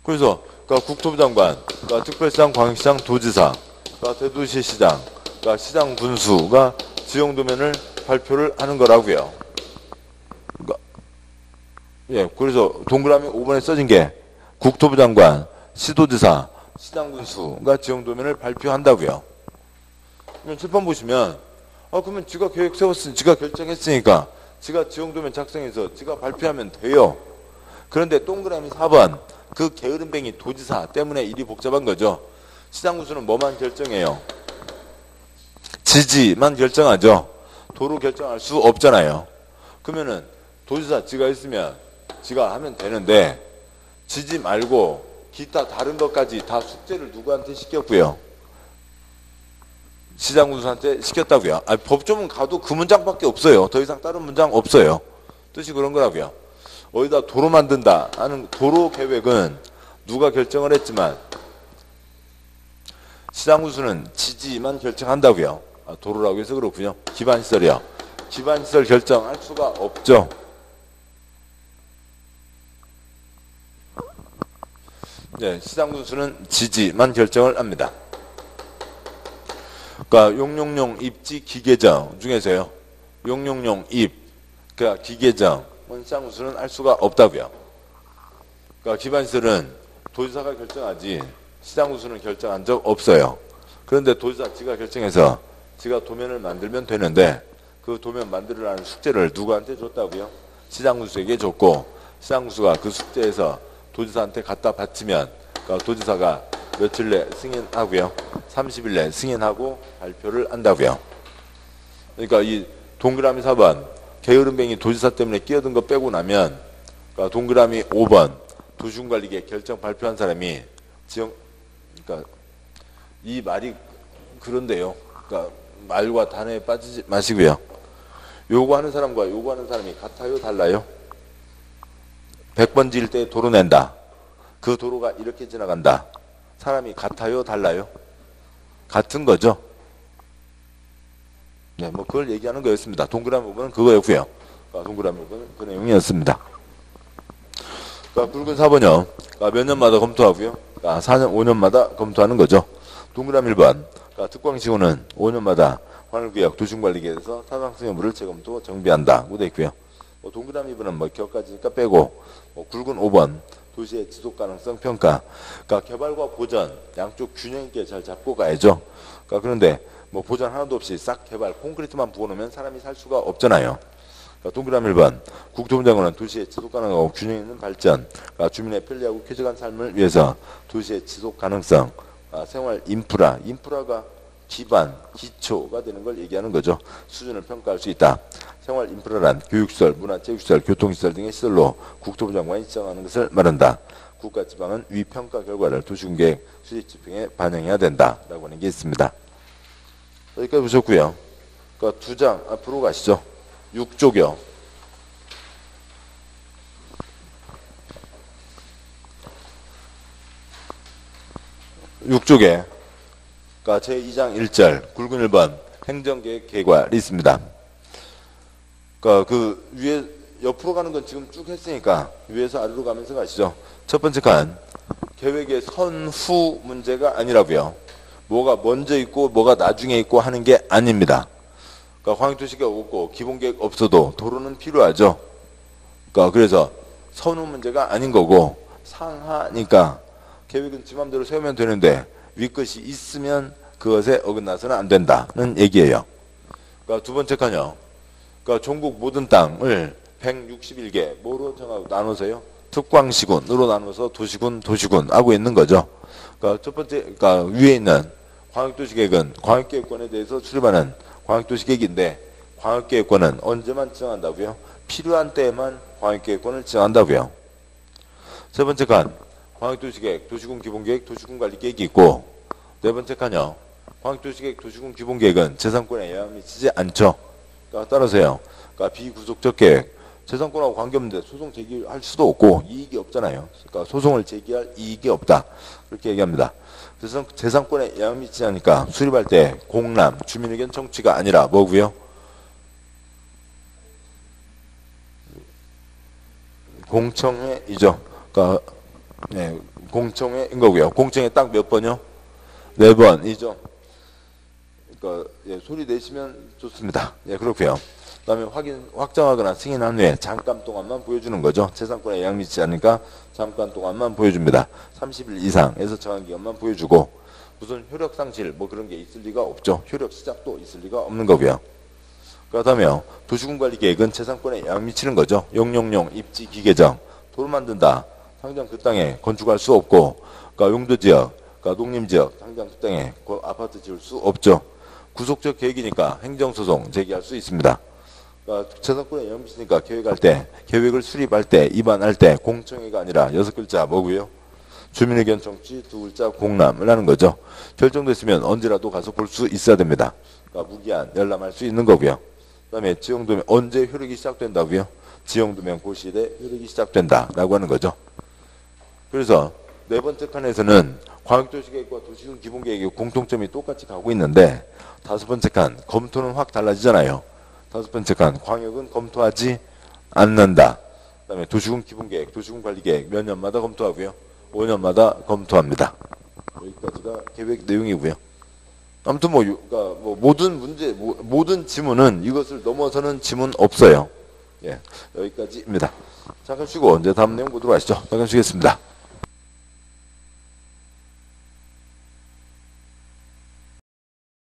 그래서 그러니까 국토부 장관, 그러니까 특별시장, 광역시장, 도지사, 그러니까 대도시시장, 그러니까 시장군수가 지형도면을 발표를 하는 거라고요. 예, 그래서 동그라미 5번에 써진 게 국토부 장관, 시도지사, 시장군수가 지형도면을 발표한다고요. 그러면 7번 보시면 그러면 지가 계획 세웠으니 지가 결정했으니까 지가 지형도면 작성해서 지가 발표하면 돼요. 그런데 동그라미 4번 그 게으름뱅이 도지사 때문에 일이 복잡한 거죠. 시장군수는 뭐만 결정해요? 지지만 결정하죠. 도로 결정할 수 없잖아요. 그러면은 도지사 지가 있으면 지가 하면 되는데, 지지 말고 기타 다른 것까지 다 숙제를 누구한테 시켰고요? 시장군수한테 시켰다고요. 법조문 가도 그 문장밖에 없어요. 더 이상 다른 문장 없어요. 뜻이 그런 거라고요. 어디다 도로 만든다 하는 도로 계획은 누가 결정을 했지만 시장군수는 지지만 결정한다고요. 도로라고 해서 그렇군요. 기반시설이요. 기반시설 결정할 수가 없죠. 네, 시장군수는 지지만 결정을 합니다. 그러니까 용용용 입지 기계정 중에서요. 용용용 입, 그러니까 기계정은 시장군수는 할 수가 없다고요. 그러니까 기반시설은 도지사가 결정하지 시장군수는 결정한 적 없어요. 그런데 도지사 지가 결정해서 지가 도면을 만들면 되는데 그 도면 만들으라는 숙제를 누구한테 줬다고요? 시장군수에게 줬고 시장군수가 그 숙제에서 도지사한테 갖다 바치면 그러니까 도지사가 며칠 내 승인하고요. 30일 내 승인하고 발표를 한다고요. 그러니까 이 동그라미 4번 게으름뱅이 도지사 때문에 끼어든 거 빼고 나면 그러니까 동그라미 5번 도시군관리계 결정 발표한 사람이 그러니까 이 말이 그런데요. 그러니까 말과 단어에 빠지지 마시고요. 요구하는 사람과 요구하는 사람이 같아요? 달라요? 100번지일 때 도로 낸다. 그 도로가 이렇게 지나간다. 사람이 같아요? 달라요? 같은 거죠. 네, 뭐 그걸 얘기하는 거였습니다. 동그라미 부분은 그거였고요. 동그라미 부분은 그 내용이었습니다. 굵은 4번요. 몇 년마다 검토하고요. 4년, 5년마다 검토하는 거죠. 동그라미 1번. 특광시군은 5년마다 관할구역 도시군관리계에서 타당성여부를 재검토 정비한다고 되어 있고요. 동그라미 2번은 뭐 격까지니까 빼고 굵은 5번 도시의 지속가능성 평가. 그러니까 개발과 보전 양쪽 균형 있게 잘 잡고 가야죠. 그런데 뭐 보전 하나도 없이 싹 개발 콘크리트만 부어놓으면 사람이 살 수가 없잖아요. 동그라미 1번 국토부장관은 도시의 지속가능하고 균형 있는 발전, 주민의 편리하고 쾌적한 삶을 위해서 도시의 지속가능성, 생활 인프라가 기반, 기초가 되는 걸 얘기하는 거죠. 수준을 평가할 수 있다. 생활 인프라란 교육시설, 문화체육시설, 교통시설 등의 시설로 국토부 장관이 지정하는 것을 말한다. 국가 지방은 위 평가 결과를 도시군계획 수립지평에 반영해야 된다라고 하는 게 있습니다. 여기까지 보셨고요. 그러니까 2장 앞으로 가시죠. 6쪽이요. 6쪽에 그러니까 제2장 1절 굵은 1번 행정계획 개괄이 있습니다. 그러니까 그 위에 옆으로 가는 건 지금 쭉 했으니까 위에서 아래로 가면서 가시죠. 첫 번째 칸 계획의 선후 문제가 아니라고요. 뭐가 먼저 있고 뭐가 나중에 있고 하는 게 아닙니다. 그러니까 광역도시계획 없고 기본계획 없어도 도로는 필요하죠. 그러니까 그래서 선후 문제가 아닌 거고 상하니까 계획은 지 맘대로 세우면 되는데 위끝이 있으면 그것에 어긋나서는 안 된다는 얘기예요. 그러니까 두 번째 칸요. 그러니까 전국 모든 땅을 161개 뭐로 정하고 나눠서요? 특광시군으로 나눠서 도시군 하고 있는 거죠. 그러니까 첫 번째, 그러니까 위에 있는 광역도시계획은 광역계획권에 대해서 수립하는 광역도시계획인데 광역계획권은 언제만 지정한다고요? 필요한 때에만 광역계획권을 지정한다고요. 세 번째 칸 광역도시계획, 도시군 기본계획, 도시군관리계획이 있고 네 번째 칸요. 광역도시계획, 도시군 기본계획은 재산권에 영향을 미치지 않죠. 그러니까 따라서요. 그러니까 비구속적 계획, 재산권하고 관계없는데 소송 제기할 수도 없고 이익이 없잖아요. 그러니까 소송을 제기할 이익이 없다. 그렇게 얘기합니다. 그래서 재산권에 영향을 미치지 않으니까 수립할 때 공람, 주민의견 청취가 아니라 뭐고요? 공청회이죠. 그러니까 네, 공청회인 거고요. 공청회 딱 몇 번요? 4번이죠. 그러니까 예, 소리 내시면 좋습니다. 예, 그렇고요. 그다음에 확정하거나 승인한 후에 잠깐 동안만 보여주는 거죠. 재산권에 영향 미치지 않으니까 잠깐 동안만 보여줍니다. 30일 이상에서 정한 기간만 보여주고 무슨 효력 상실 뭐 그런 게 있을 리가 없죠. 효력 시작도 있을 리가 없는 거고요. 그다음에 도시군관리계획은 재산권에 영향 미치는 거죠. 용용용 입지 기계정 도로 만든다. 당장 그 땅에 건축할 수 없고, 그러니까 용도지역, 그러니까 농림지역, 당장 그 땅에 아파트 지을 수 없죠. 구속적 계획이니까 행정소송 제기할 수 있습니다. 그러니까 재산권에 영향 미치니까 계획할 때, 계획을 수립할 때, 입안할 때 공청회가 아니라 6글자 뭐고요? 주민의견 청취 2글자 공람을 하는 거죠. 결정됐으면 언제라도 가서 볼 수 있어야 됩니다. 그러니까 무기한 열람할 수 있는 거고요. 그 다음에 지형도면 언제 효력이 시작된다고요? 지형도면 고시일에 효력이 시작된다라고 하는 거죠. 그래서 네 번째 칸에서는 광역도시계획과 도시군 기본계획의 공통점이 똑같이 가고 있는데 다섯 번째 칸 검토는 확 달라지잖아요. 다섯 번째 칸 광역은 검토하지 않는다. 그다음에 도시군 기본계획, 도시군 관리계획 몇 년마다 검토하고요. 5년마다 검토합니다. 여기까지가 계획 내용이고요. 아무튼 그러니까 모든 문제, 모든 지문은 이것을 넘어서는 지문 없어요. 예, 여기까지입니다. 잠깐 쉬고 이제 다음 내용 보도록 하시죠. 잠깐 쉬겠습니다.